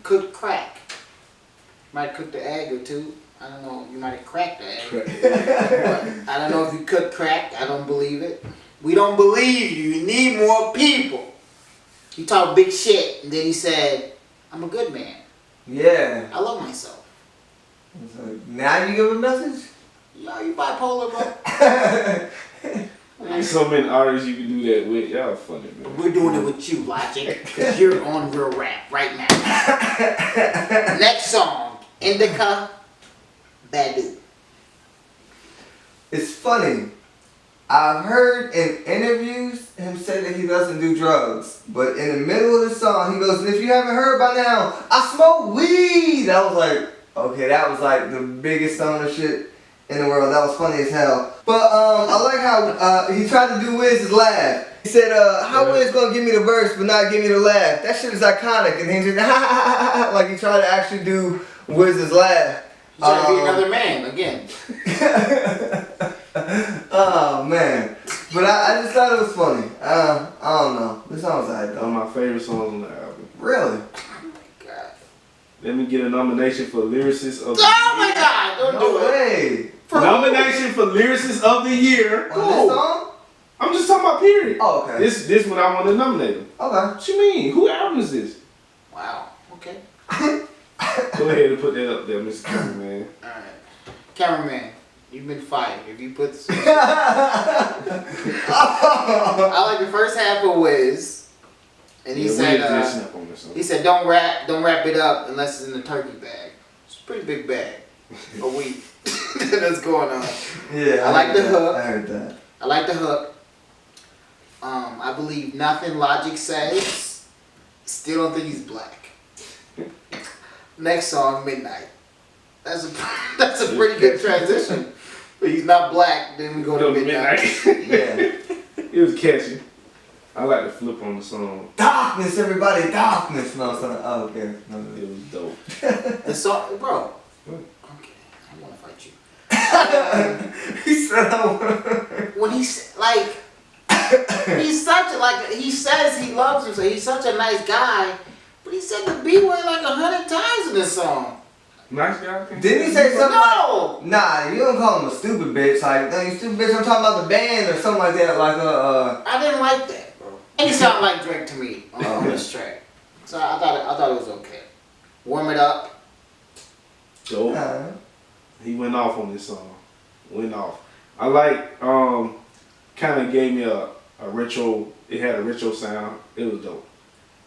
Could crack. Might cook the egg or two. I don't know. You might have cracked the egg. But I don't know if you could crack. I don't believe it. We don't believe you. You need more people. He talked big shit, and then he said, "I'm a good man. Yeah. I love myself." So now you give a message? Yo, you bipolar, bro. There's so many artists you can do that with. Y'all funny, man. We're doing it with you, Logic, because you're on Real Rap right now. Next song, Indica, Badu. It's funny. I've heard in interviews him say that he doesn't do drugs, but in the middle of the song he goes, "And if you haven't heard by now, I smoke weed." I was like, okay, that was like the biggest stoner shit in the world. That was funny as hell. But I like how he tried to do Wiz's laugh. He said, "How Wiz gonna give me the verse but not give me the laugh? That shit is iconic." And he just like he tried to actually do Wiz's laugh. He's trying to be another man again. Oh man, but I just thought it was funny. I don't know. This song was alright though. One of my favorite songs on the album. Really? Oh my god. Let me get a nomination for lyricist of the year. Oh my god! Don't do No it. way. Nomination for lyricist of the year. On this song? I'm just talking about period. Oh, okay. This one I want to nominate him. Okay. What you mean? Who album is this? Wow. Okay. Go ahead and put that up there, Mr. Cameraman. All right. Cameraman, you've been fired. If you put, I like the first half of Wiz, and he said, don't wrap it up unless it's in the turkey bag. It's a pretty big bag of wheat that's going on. Yeah, I like the hook. I heard that. I like the hook. I believe nothing Logic says. Still don't think he's black. Next song, Midnight. That's a pretty good transition. But he's not black, then we go to Midnight. Yeah. It was catchy. I like the flip on the song. Darkness, everybody, darkness. No, son. Oh, okay. No. It was dope. The song, bro. Okay, I want to fight you. He said I want. When he's like, he's such a, like, he says he loves him, so he's such a nice guy. But he said the B word like 100 times in this song. Nice guy. Didn't he say something? No. Like, nah, you don't call him a stupid bitch. Like, you stupid bitch. I'm talking about the band or something like that. Like I didn't like that, bro. And he sounded like Drake to me on this track. So I thought it was okay. Warm It Up. Dope. He went off on this song. Went off. I like. Kind of gave me a retro. It had a retro sound. It was dope.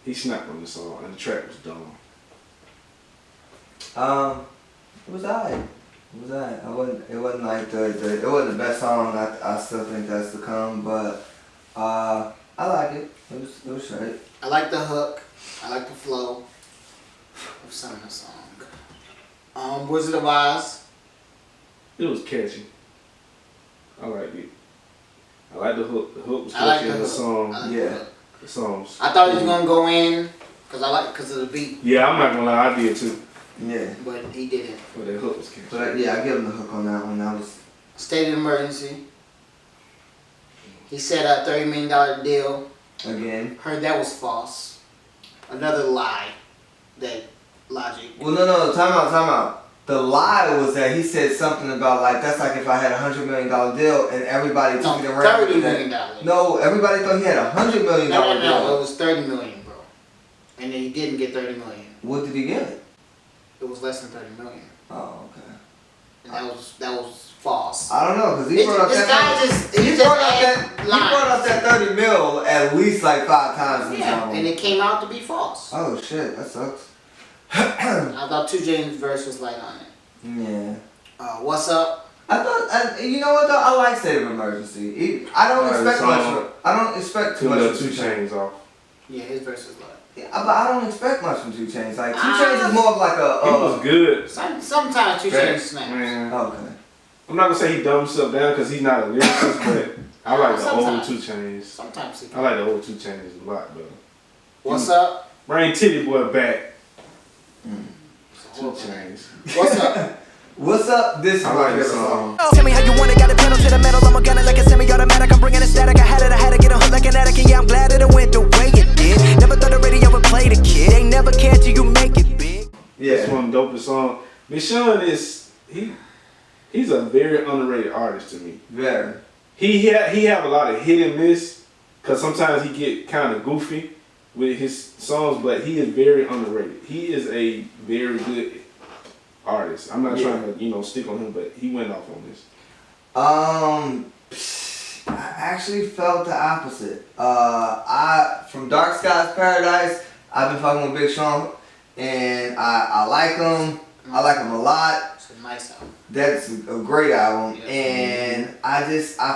He snapped on the song, and the track was dumb. It was alright. It was alright. It wasn't like it wasn't the best song. I still think that's to come, but I like it. It was straight. I like the hook. I like the flow of some of the song. Wizard of Oz. It was catchy. I liked it. I like the hook. The hook was I like catchy the in the hook. song. I like Yeah. the hook. The songs. I thought he was gonna go in because of the beat. Yeah, I'm not gonna lie, I did too. Yeah. But he didn't. But that hook was catchy. But yeah, I give him the hook on that one. That was. State of emergency. He said a $30 million deal. Again. Heard that was false. Another lie that Logic. Well, no, time out. The lie was that he said something about like that's like if I had $100 million deal and everybody took it and ran with $30 that. million. No, everybody thought he had $100 million No, deal. it was $30 million, bro. And then he didn't get $30 million. What did he get? It was less than $30 million. Oh, okay. And that was false. I don't know because he brought up that 30 mil at least like 5 times in the song. And it came out to be false. Oh shit, that sucks. I thought 2 Chainz' verse was light on it. Yeah. What's up? I thought, you know what though? I like State of Emergency. I don't expect much. I don't expect too much. 2 Chainz off. Yeah, his verse was light. Yeah, but I don't expect much from 2 Chainz. Like 2 Chainz is more of like a. He was good. Sometimes 2 Chainz snaps. Man. Okay. I'm not gonna say he dumbed himself down because he's not a lyricist, but I like the old 2 Chainz. Sometimes he can. I like the old 2 Chainz a lot, though. What's up? Bring Titty Boy back. 2 2 Chainz. What's up? What's up? This is I my like favorite this song. song. Tell me how you want it, got a pedal to the metal. I'm a gunner like a semi-automatic. I'm bringing it static. I had to get a hook like an addict. And yeah, I'm glad that it went the way it did. Never thought the radio would play the kid. They never care till you make it big. Yeah. This Yeah. one dopest song. Big Sean is he's a very underrated artist to me. Very. He have a lot of hit and miss because sometimes he get kind of goofy with his songs, but he is very underrated. He is a very good artist. I'm not trying to stick on him, but he went off on this. I actually felt the opposite. From Dark Skies Paradise, I've been fucking with Big Sean, and I like him. I like him a lot. It's a nice album. That's a great album, Yeah. and I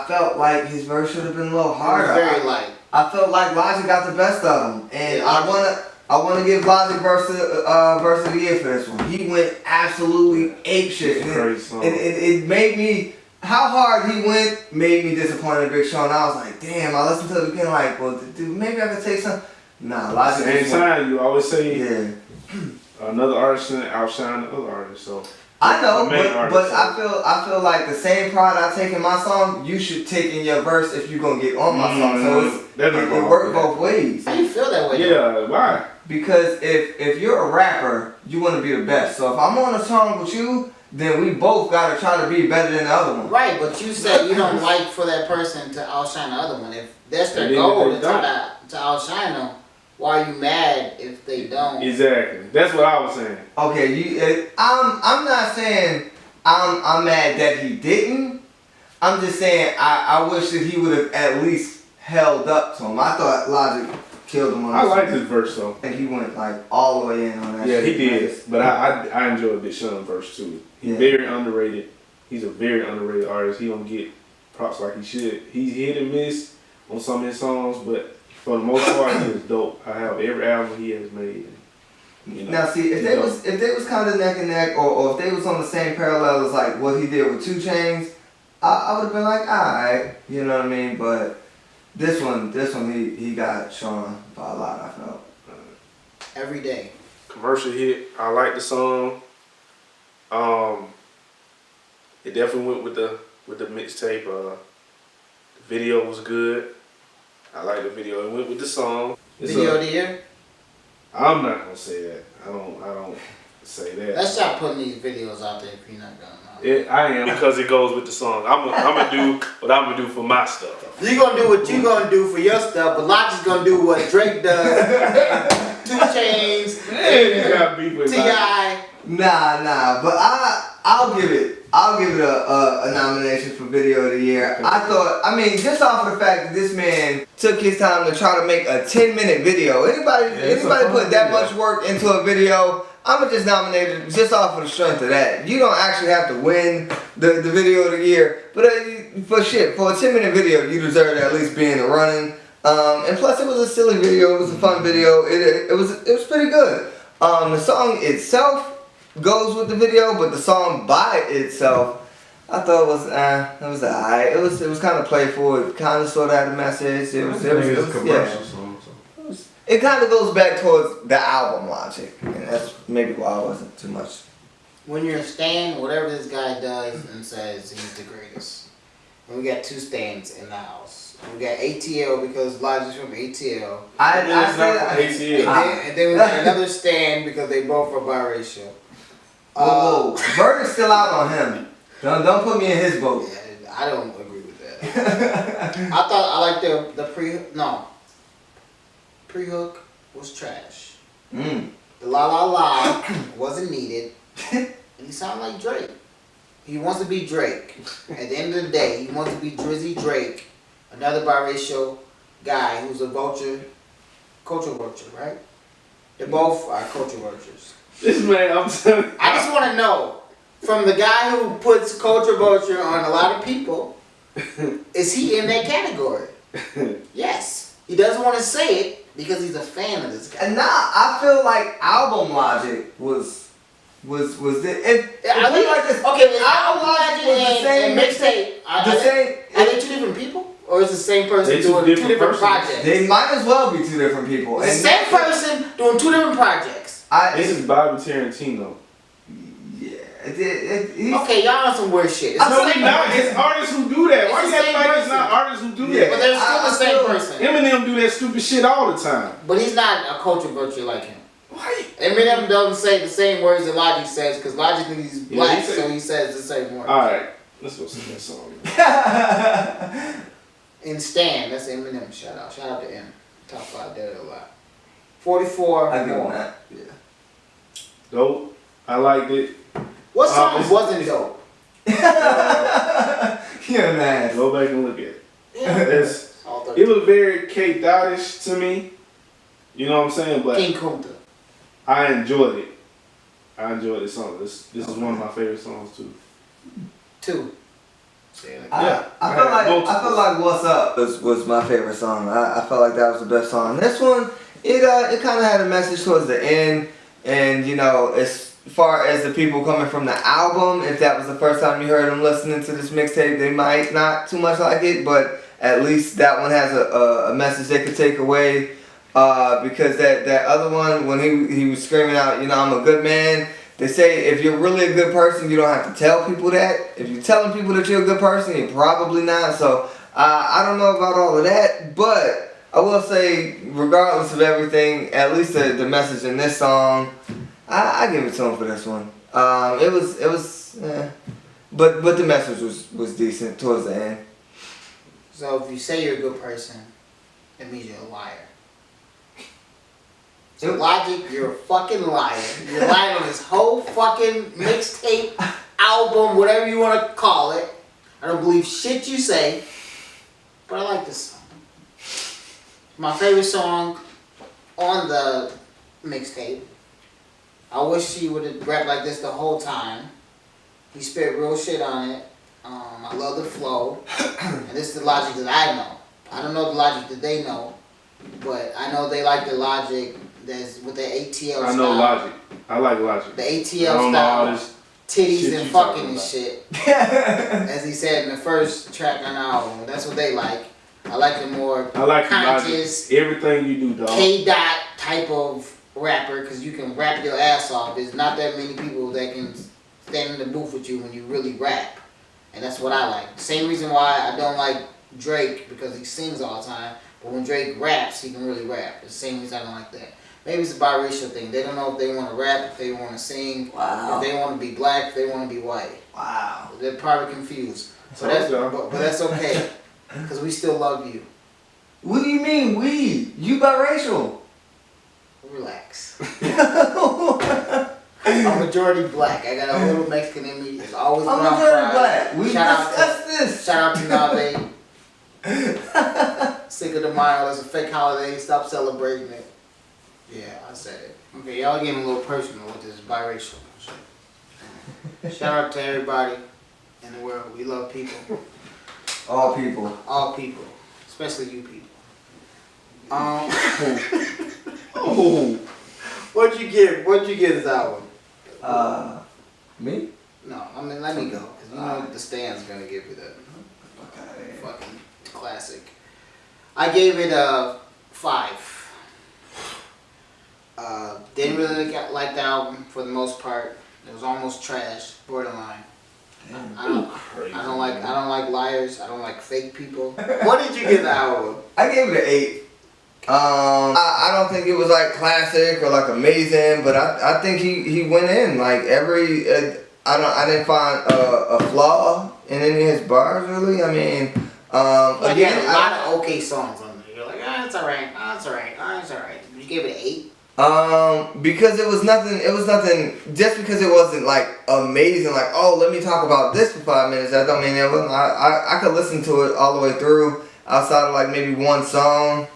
felt like his verse should have been a little harder. It was very light. I felt like Logic got the best of him, and Yeah, I wanna give Logic verse of the year for this one. He went absolutely apeshit. It's a great song. And it made me, how hard he went made me disappointed in Big Sean. I was like, damn, I listened to it again like, well, dude, maybe I could take some. Nah, Logic. Same time, you always say Yeah. another artist shouldn't outshine the other artist. So I know, the main but artist, I feel like the same pride I take in my song, you should take in your verse if you're gonna get on my song. So it works both ways. How you feel that way? Yeah, why? Because if you're a rapper, you want to be the best. So if I'm on a song with you, then we both gotta try to be better than the other one. Right, but you said you don't like for that person to outshine the other one. If that's their And then goal they to try to outshine them, why are you mad if they don't? Exactly. That's what I was saying. Okay, I'm not saying I'm mad that he didn't. I'm just saying I wish that he would have at least held up to him. I thought Logic killed him on I this like one. this verse though. I think he went like all the way in on that. Yeah, he shit. did. But I enjoyed Big Sean verse too. He's Yeah. very underrated. He's a very underrated artist. He don't get props like he should. He's hit and miss on some of his songs, but for the most part, he is dope. I have every album he has made. Now see, if they was kind of neck and neck, or if they was on the same parallel as like what he did with 2 Chainz, I would have been like, alright, you know what I mean? But this one he got Sean by a lot. I felt. Every day. Commercial hit. I like the song. It definitely went with the mixtape. The video was good. I like the video. It went with the song. Video of the year? I'm not gonna say that. I don't say that. Let's stop putting these videos out there if you're not gonna. I am because it goes with the song. I'm gonna do what I'm gonna do for my stuff. You gonna do what you gonna do for your stuff, but Logic's gonna do what Drake does, 2 Chainz, You got beef with T.I. Nah, but I'll give it a nomination for video of the year. I mean, just off of the fact that this man took his time to try to make a 10-minute video. Anybody put that much work into a video, I'ma just nominate it just off of the strength of that. You don't actually have to win the video of the year, but for a 10-minute video, you deserve to at least be in the running. And plus, it was a silly video. It was a fun video. It was pretty good. The song itself goes with the video, but the song by itself, I thought it was alright. It was kind of playful. It kind of sort of had a message. It was commercial yeah. song. So. it kind of goes back towards the album logic, and that's maybe why I wasn't too much. When you're a stan, whatever this guy does and says, he's the greatest. And we got 2 stans in the house. We got ATL because Logic's from ATL. I It's said not from ATL. And then we got another stan because they both are biracial. Whoa, Verdict's still out on him. Don't put me in his boat. Yeah, I don't agree with that. I thought I liked the pre-hook was trash. The la la la wasn't needed. And he sounded like Drake. He wants to be Drake. At the end of the day, he wants to be Drizzy Drake, another biracial guy who's a culture vulture, right? They both are culture vultures. This man, I'm telling you. I just want to know, from the guy who puts culture vulture on a lot of people, is he in that category? Yes. He doesn't want to say it because he's a fan of this guy. And I feel like album logic was the if I we think, like this, okay, is album logic was the same mixtape. Are they 2 different people? Or is the same person They doing 2 different persons. projects? they might as well be 2 different people. The same person doing 2 different projects. This is Bobby Tarantino. Okay, y'all on some weird shit. It's No, the same not. person. It's artists who do that. Why It's you the act same like it's person. not artists who do Yeah. But that? they're still the same person. Eminem do that stupid shit all the time. But he's not a culture vulture like him. Why? Eminem doesn't say the same words that Logic says because Logic thinks he's Yeah, black, he said- so he says the same words. Alright, let's go sing that song. And Stan, that's Eminem. Shout out to M. Top 5 dead a lot. 44 I give him more. that. Yeah. Dope. I liked it. What song it's- wasn't dope? You're mad. Go back and look at it. Yeah. It's, All it 30. was very K Dot-ish to me. You know what I'm saying? But King Kunta. I enjoyed it. I enjoyed this song. This is one of my favorite songs too. 2. Yeah. I feel like What's Up was my favorite song. I felt like that was the best song. This one, it kind of had a message towards the end, and you know, as far as the people coming from the album, if that was the first time you heard them listening to this mixtape, they might not too much like it, but at least that one has a message they could take away. Because that other one, when he was screaming out, you know, I'm a good man. They say if you're really a good person, you don't have to tell people that. If you're telling people that you're a good person, you're probably not. So I don't know about all of that, but I will say, regardless of everything, at least the message in this song, I give it to him for this one. It was, but the message was decent towards the end. So if you say you're a good person, it means you're a liar. So Logic, you're a fucking liar. You're lying on this whole fucking mixtape, album, whatever you want to call it. I don't believe shit you say, but I like this song. My favorite song on the mixtape. I wish he would have rapped like this the whole time. He spit real shit on it. I love the flow. And this is the Logic that I know. I don't know the Logic that they know, but I know they like the Logic that's with the ATL style. I know Logic. I like Logic. The I ATL don't know all style. this Titties shit and you fucking talking and about. shit. As he said in the first track on the album. That's what they like. I like the more I like conscious, Logic. Everything you do, dog. K-Dot type of rapper, because you can rap your ass off. There's not that many people that can stand in the booth with you when you really rap. And that's what I like. Same reason why I don't like Drake, because he sings all the time. But when Drake raps, he can really rap. It's the same reason I don't like that. Maybe it's a biracial thing. They don't know if they want to rap, if they want to sing, Wow. if they want to be black, if they want to be white. Wow. They're probably confused. But that's okay, because we still love you. What do you mean we? You biracial. Relax. I'm majority black. I got a little Mexican in me. It's always I'm brown majority fried. black. We discussed this. Shout out to Nave. Cinco de Mayo. It's a fake holiday. Stop celebrating it. Yeah, I said it. Okay, y'all getting a little personal with this biracial shit. Shout out to everybody in the world. We love people. All people. All people. Especially you people. Oh. What'd you get? What'd you get this album? Me? No, I mean, let me go. Because you know the stand's going to give you that fucking classic. I gave it a 5. Didn't really like the album for the most part. It was almost trash, borderline. I don't like liars. I don't like fake people. What did you give the album? I gave it an 8. I don't think it was like classic or like amazing, but I think he went in like every. I didn't find a flaw in any of his bars really. I mean, Like, again, a lot of okay songs on there. You're like, it's alright, it's alright, it's alright. You gave it an 8. Because it was nothing, just because it wasn't like amazing, like, oh, let me talk about this for 5 minutes, that don't mean it wasn't, I could listen to it all the way through, outside of like maybe one song.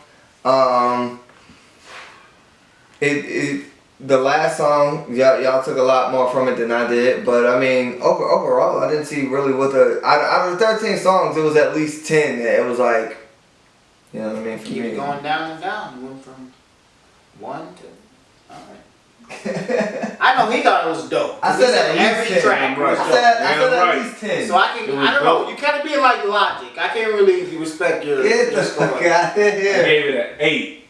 The last song, y'all took a lot more from it than I did, but I mean, overall, I didn't see really what out of the 13 songs, it was at least 10 that it was like, you know what I mean, for Keep me. it going down and down. You went from 1 to... Alright. I know he thought it was dope. I said at least every 10. track was I dope. said right. at least 10. So I don't know. You kind of being like Logic. I can't really respect your score. I gave it an 8.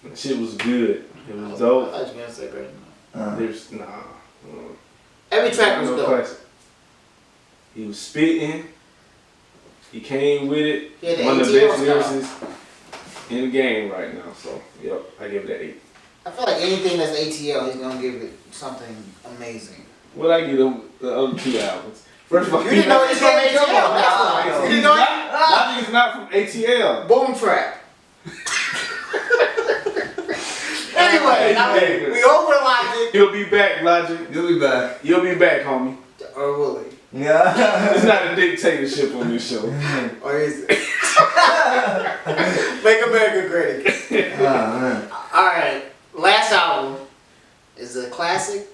That shit was good. It was dope. I thought you were gonna say better than that. There's Every track was dope. classic. He was spitting. He came with it. He had the One of the best ATL lyricists in the game right now. So, yep, I give it an 8. I feel like anything that's ATL, he's gonna give it something amazing. What I give them the other 2 albums? First of all, You didn't know he's from ATL. That's why. You didn't know it? Logic is not from ATL. Boom Trap. Anyway, we over Logic. You'll be back, Logic. You'll be back. You'll be back, homie. Or will he? Yeah. It's not a dictatorship on this show. Or is it? Make America great. Oh, man. Alright, last album is a classic.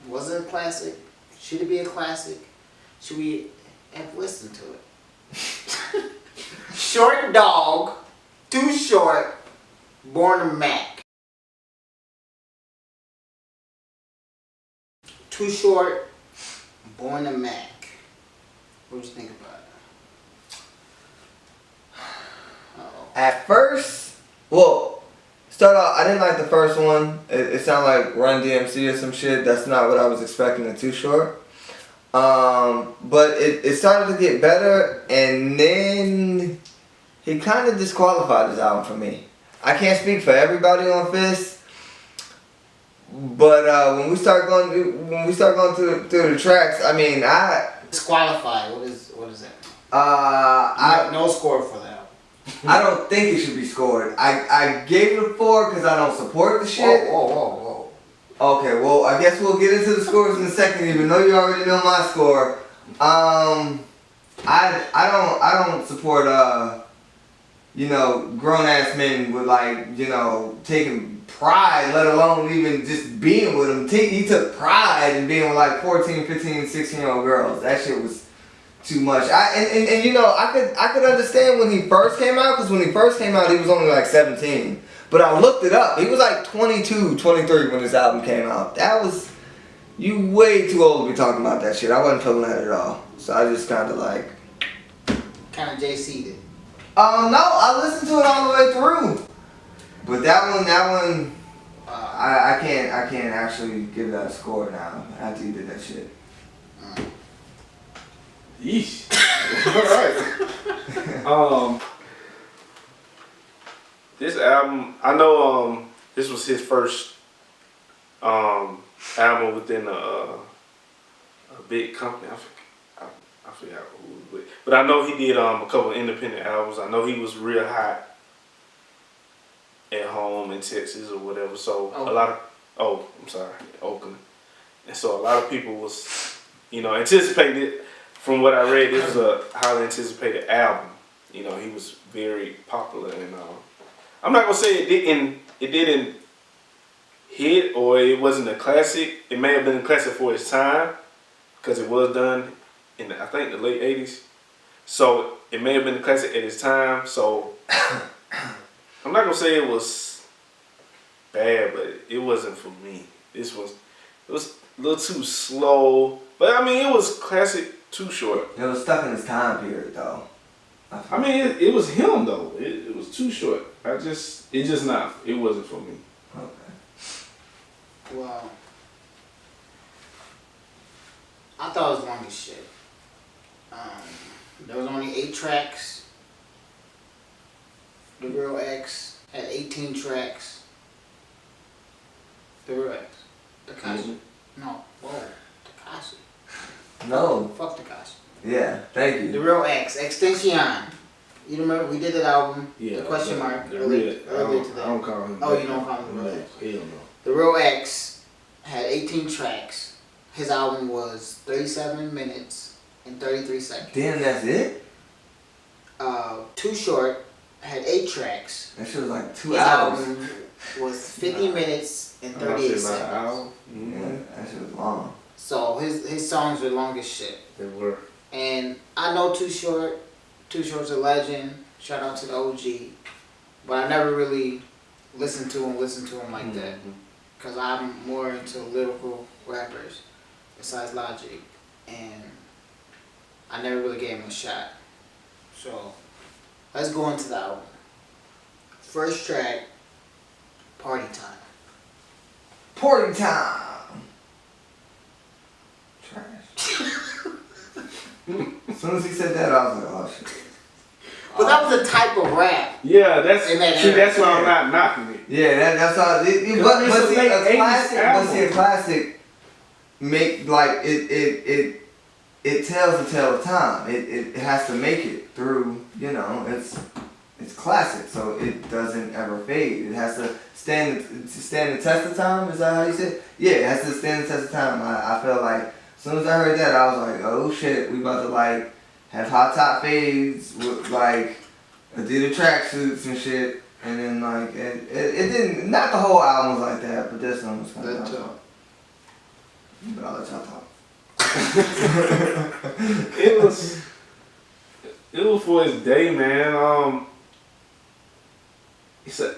Was it a classic? Should it be a classic? Should we have listened to it? Short Dog, Too Short, Born a Mac. Too Short, Born a Mac. What do you think about it? Uh-oh. At first, well, start off, I didn't like the first one. It sounded like Run DMC or some shit. That's not what I was expecting in Too Short. But it started to get better, and then he kind of disqualified his album for me. I can't speak for everybody on Fist, but when we start going through the tracks, I mean, Disqualified. What is that? No score for that. I don't think it should be scored. I gave it a 4 because I don't support the shit. Whoa. Okay, well, I guess we'll get into the scores in a second, even though you already know my score. I don't support grown ass men with like, taking pride, let alone even just being with them. He took pride in being with like 14, 15, 16-year-old girls. That shit was too much. I could understand when he first came out, because when he first came out, he was only like 17. But I looked it up. He was like 22, 23 when this album came out. That was, you way too old to be talking about that shit. I wasn't feeling that at all. So I just kind of like... Kind of JC'd it. No, I listened to it all the way through. But that one, I can't actually give that a score now after you did that shit. Yeesh. Alright. This album, I know this was his first album within a big company. I forgot who it was with. But I know he did a couple of independent albums. I know he was real hot at home in Texas or whatever. So Oakland. And so a lot of people was, anticipated. From what I read, this was a highly anticipated album. He was very popular, and I'm not gonna say it didn't hit or it wasn't a classic. It may have been a classic for its time because it was done in I think the late '80s. So it may have been a classic at its time. So I'm not gonna say it was bad, but it wasn't for me. It was a little too slow, but I mean it was classic. Too Short. It was stuck in his time period though. I mean it was him though. It was Too Short. It wasn't for me. Okay. Well, I thought it was long as shit. There was only 8 tracks. The Real X had 18 tracks. The Real X. Takashi. No. Whoa. Takashi. No. Fuck Takashi. Yeah, thank you. The Real X. Extension. You remember we did that album? Yeah. The question mark. The Earlier real, today. I don't call him. Oh, you don't call him the Real X? Hell no. The Real X had 18 tracks. His album was 37 minutes and 33 seconds. Damn, that's it? Too Short had 8 tracks. That shit was like 2 His hours. album was 50 minutes and 38 seconds. Yeah, that shit was long. So his songs were long as shit. They were. And I know Too Short. Too Short's a legend. Shout out to the OG. But I never really listened to him like that. Because I'm more into lyrical rappers besides Logic. And I never really gave him a shot. So let's go into the album. First track, Party Time. Party time! Trash. As soon as he said that, I was like, oh shit. But that was a type of rap. Yeah, that's In that see, era. that's why I'm not knocking it. Yeah, that's all. But it's a see, late a 80s classic, album. but see, a classic make like it tells the tale of time. It has to make it through. You know, it's classic, so it doesn't ever fade. It has to stand the test of time. Is that how you say it? Yeah, it has to stand the test of time. I felt like as soon as I heard that, I was like, oh shit, we about to like have hot top fades with like Adidas tracksuits and shit. And then like it didn't, not the whole album was like that, but this one was kind of tough. But I'll let y'all talk. It was for his day, man. It's a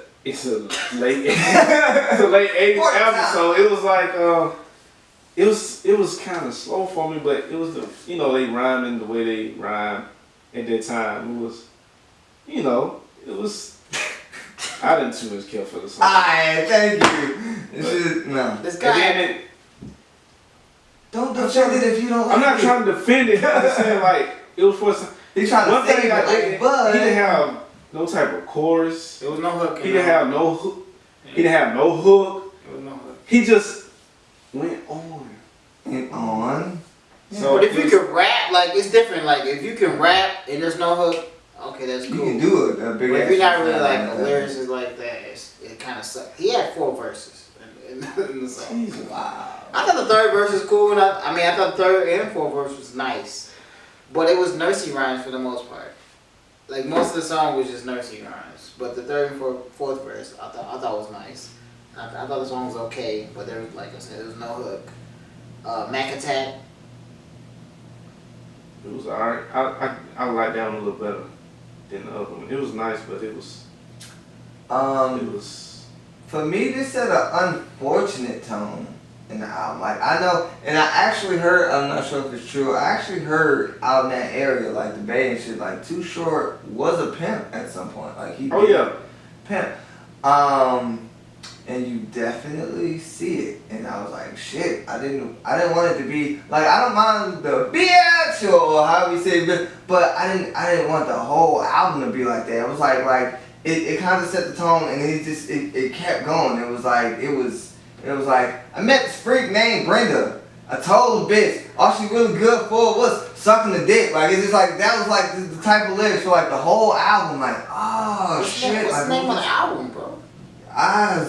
late it's a late 80s album, so it was like it was kind of slow for me, but it was they rhyming the way they rhyme at that time. It was, it was. I didn't too much care for the song. Alright, thank you. It's just, no. This guy. Don't defend it if you don't like I'm not it. trying to defend it. I'm just saying, like, it was for some. He's trying One to say thing that, like, but he didn't have no type of chorus. There was no hook. He didn't have no hook. He didn't have no hook. There was no hook. He just went on. and on. So but if you can rap, like it's different. Like if you can rap and there's no hook, okay, that's cool. You can do it. A big But if ass you're not really freestyle like a that. lyricist like that, it kind of sucks. He had 4 verses in the song. Wow. I thought the third verse was cool, and I thought the third and fourth verse was nice, but it was nursery rhymes for the most part. Like most of the song was just nursery rhymes, but the third and fourth verse I thought was nice. I thought the song was okay, but there was, like I said, there was no hook. Mac Attack. it was alright. I liked that one a little better than the other one. It was nice, but it was. For me, this set an unfortunate tone in the album. Like, I know, and I actually heard, I'm not sure if it's true, I actually heard out in that area, like the Bay and shit, like Too Short was a pimp at some point. Like, he Oh yeah. pimp. And you definitely see it. And I was like, shit, I didn't want it to be, like, I don't mind the bitch or how we say it, but I didn't want the whole album to be like that. It was like, it kind of set the tone, and it kept going. It was like, I met this freak named Brenda. I told the bitch, all she really good for was sucking the dick. Like, it's just like, that was like the type of lyrics for like the whole album. Like, oh shit. What's like, the name of the album, bro? I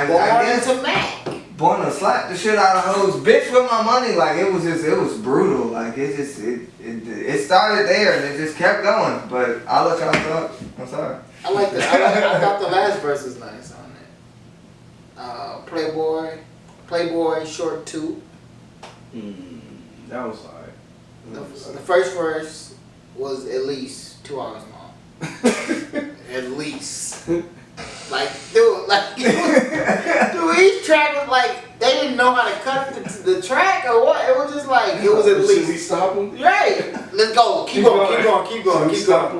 Born guess to Mac. Born to slap the shit out of hoes, bitch with my money. Like, it was brutal. Like, it started there and it just kept going. But I'll let y'all talk. I'm sorry. I thought the last verse was nice on it. Playboy, Short 2. That was alright. The first verse was at least 2 hours long. At least. Like, dude, each track was like, they didn't know how to cut the track or what. It was just like, it was at Should we least. stop him? Right. let's go. Keep going.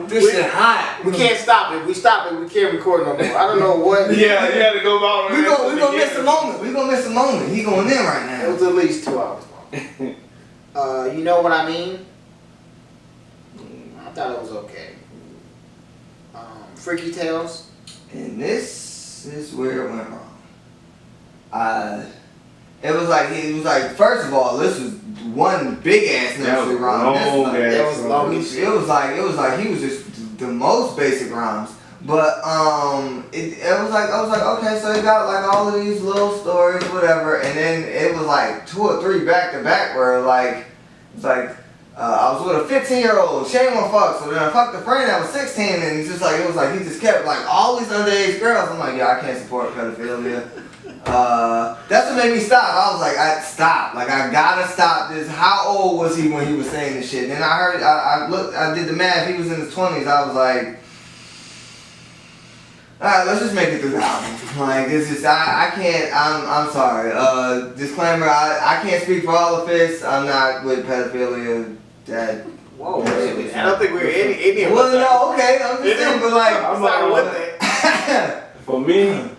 This shit hot. We can't stop it. If we stop it, we can't record no more. I don't know what. Yeah, you had to go back. We gonna miss a moment. We gonna miss a moment. He going in right now. It was at least 2 hours long. You know what I mean? I thought it was okay. Freaky Tales. And this is where it went wrong. It was like first of all, this was one big ass nursery rhyme. It was long as shit. It was like he was just the most basic rhymes. But it was like I was like, okay, so he got like all of these little stories, whatever, and then it was like 2 or 3 back to back where like it's like I was with a 15-year-old, she ain't gonna fuck, so then I fucked a friend that was 16, and it's just like it was like he just kept like all these underage girls. I'm like, yeah, I can't support pedophilia. That's what made me stop. I was like, I gotta stop this. How old was he when he was saying this shit? And then I heard, I did the math. He was in his 20s. I was like, all right, let's just make it through the album. Like, it's just, I can't. I'm sorry. Disclaimer: I can't speak for all of this. I'm not with pedophilia. That. Whoa, wait a minute. I don't think we're any of us. Well, no, okay. I'm just saying, but like, I'm not with it. For me,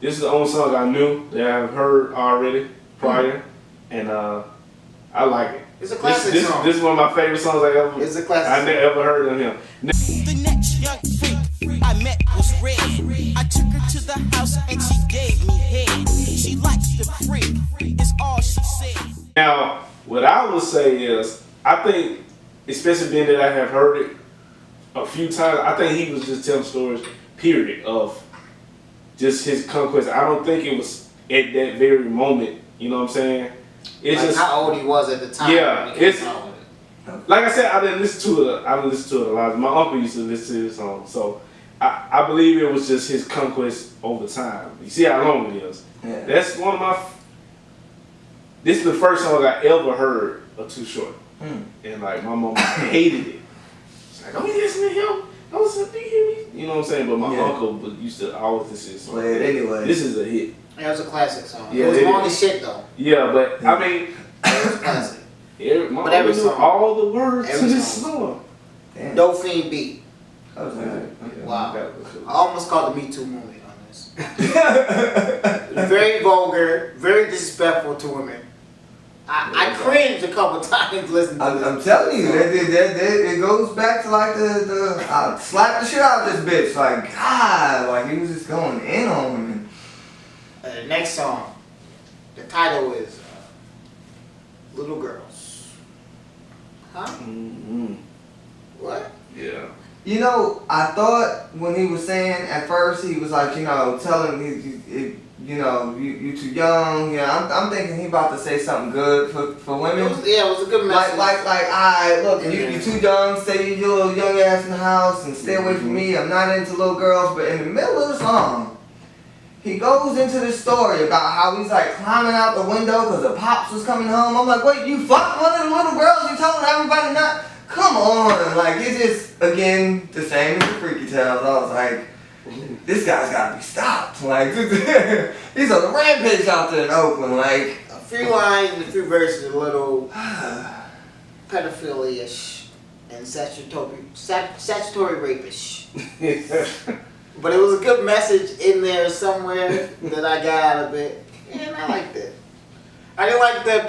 this is the only song I knew that I've heard already prior, and I like it. It's a classic song. This is one of my favorite songs It's a classic. I never ever heard of him. The next young freak I met was red. I took her to the house and she gave me head. She likes the freak, is all she said. Now, what I would say is, I think, especially being that I have heard it a few times, I think he was just telling stories, period, of just his conquest. I don't think it was at that very moment. You know what I'm saying? It's like just how old he was at the time. Yeah, when he it's came out with it. like I said. I didn't listen to it. I didn't listen to it a lot. My uncle used to listen to this song, so I believe it was just his conquest over time. You see how long it is. Yeah. That's one of my. This is the first song I ever heard of Too Short, and like my mom hated it. She's like, "Don't you listen to him? Don't listen to him." You know what I'm saying? But my uncle used to always listen to this song. Play it anyway. This is a hit. It was a classic song. Yeah, it was it long is. as shit though. Yeah, but I mean, It was classic. my But every uncle knew song. all the words Every to this song. song. Damn. Dolphin beat. That was good. Wow. That was cool. I almost called the Me Too movement on this. Very vulgar, very disrespectful to women. I cringed a couple times listening to this. I'm telling you, it goes back to like the slap the shit out of this bitch. Like, God, like he was just going in on women. The next song, the title is Little Girls. Huh? Mm-hmm. What? Yeah. You know, I thought when he was saying at first, he was like, telling me, you too young. Yeah, I'm thinking he about to say something good for women. It was a good message. Alright, look, you too young, stay your little young ass in the house and stay away from me. I'm not into little girls. But in the middle of the song, he goes into this story about how he's like climbing out the window because the pops was coming home. I'm like, wait, you fucked one of the little girls? You telling everybody not? Come on, like it's just again the same as the Freaky Tales. I was like, this guy's gotta be stopped. Like he's on a rampage out there in Oakland. Like a few lines and a few verses, a little pedophilia-ish and statutory rapish. But it was a good message in there somewhere that I got out of it, and I liked it. I didn't like the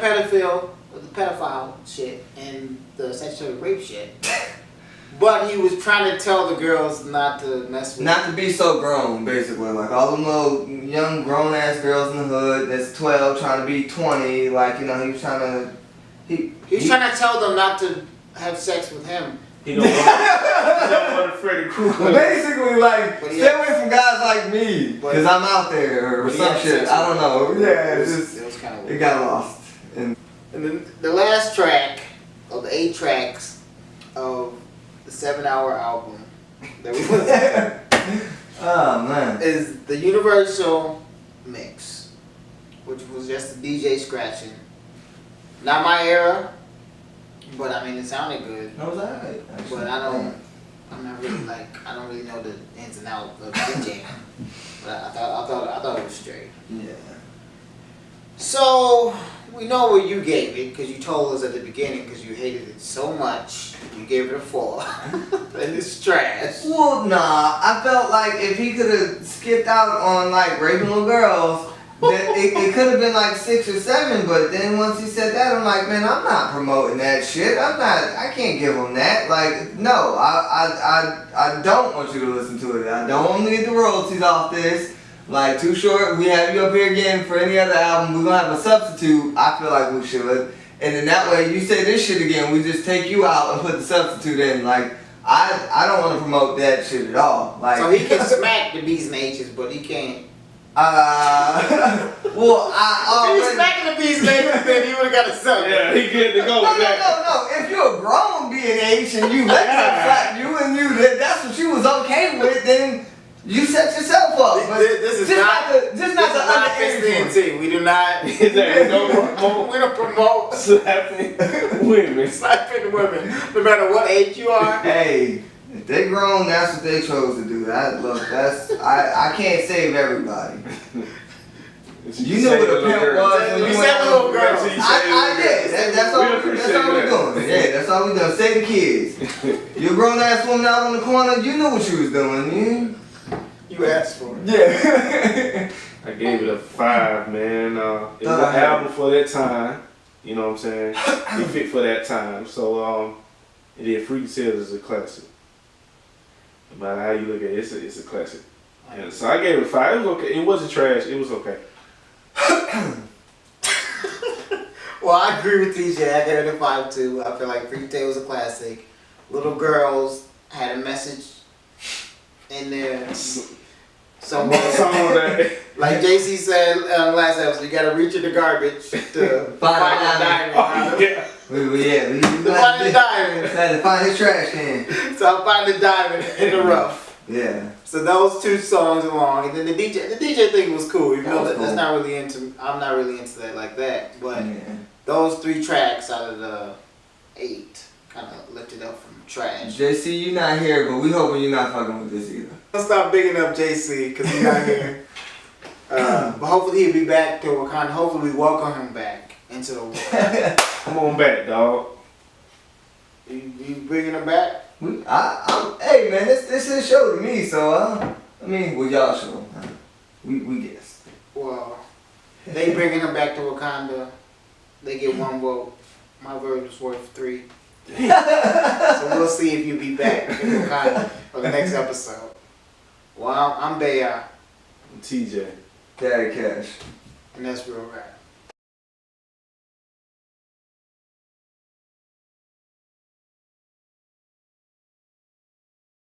pedophile shit and the statutory rape shit. But he was trying to tell the girls not to mess with. Not to be so grown, basically. Like all them little young grown ass girls in the hood that's 12 trying to be 20. Like he was trying to. He was trying to tell them not to have sex with him. He don't want to Freddy Krueger. Basically, like stay away from guys like me because I'm out there or some shit. I don't know. Yeah, it was kind of weird. It got lost. And then the last track of the 8 tracks of the 7-hour album that we oh man, is the Universal mix, which was just a DJ scratching. Not my era, but I mean it sounded good. That was alright. But I don't really know the ins and outs of DJing. But I thought it was straight. Yeah. So We know where you gave it because you told us at the beginning because you hated it so much. You gave it a 4. And it's trash. Well, nah. I felt like if he could have skipped out on like raping little girls, that it could have been like 6 or 7. But then once he said that, I'm like, man, I'm not promoting that shit. I can't give him that. Like, no, I don't want you to listen to it. I don't want to get the royalties off this. Like, Too Short, we have you up here again for any other album. We're gonna have a substitute. I feel like we should. And then that way, you say this shit again, we just take you out and put the substitute in. Like, I don't want to promote that shit at all. Like, so he can smack the B's and H's, but he can't. Well, if he was smacking the B's and H's, then he would have got a sub. Yeah, he good to go with that. No. If you're a grown B and H and you let her slap you and that's what you was okay with, then you set yourself up. But this is not the underage one. We do not. We don't promote slapping women. Slapping women, no matter what age you are. Hey, if they grown, that's what they chose to do. I can't save everybody. You know what a pimp was. You said little girl. I did. That's all we're doing. Yeah, that's all we doing. Save the kids. You a grown ass woman out on the corner. You knew what you was doing. You asked for it. Yeah. I gave it a 5, man. It was an album for that time. You know what I'm saying? It fit for that time. So it did. Freaky Tales is a classic. No matter how you look at it, it's a classic. And so I gave it a 5. It was okay. It wasn't trash. It was okay. Well, I agree with TJ. I gave it a 5 too. I feel like Freaky Tale was a classic. Little Girls had a message in there. Somewhere. Like JC said last episode, you gotta reach in the garbage to find a diamond. Oh, yeah. We find the diamond. Had to find his trash can. So I find the diamond in the rough. Yeah. So those 2 songs along, and then the DJ thing was cool. Even though that's not really I'm not really into that like that. But those 3 tracks out of the 8 kind of lifted up from trash. JC, you not here, but we hoping you're not fucking with this either. I'll stop bigging up JC because he's not here. But hopefully he'll be back to Wakanda. Hopefully we welcome him back into the world. Come on back, dog. You bringing him back? Hey man, this is show to me, so y'all show. We guess. Well, they bringing him back to Wakanda. They get 1 vote. My vote was worth 3. So we'll see if you be back in Wakanda for the next episode. Well, I'm Baya. TJ. Daddy Cash. And that's Real Rap.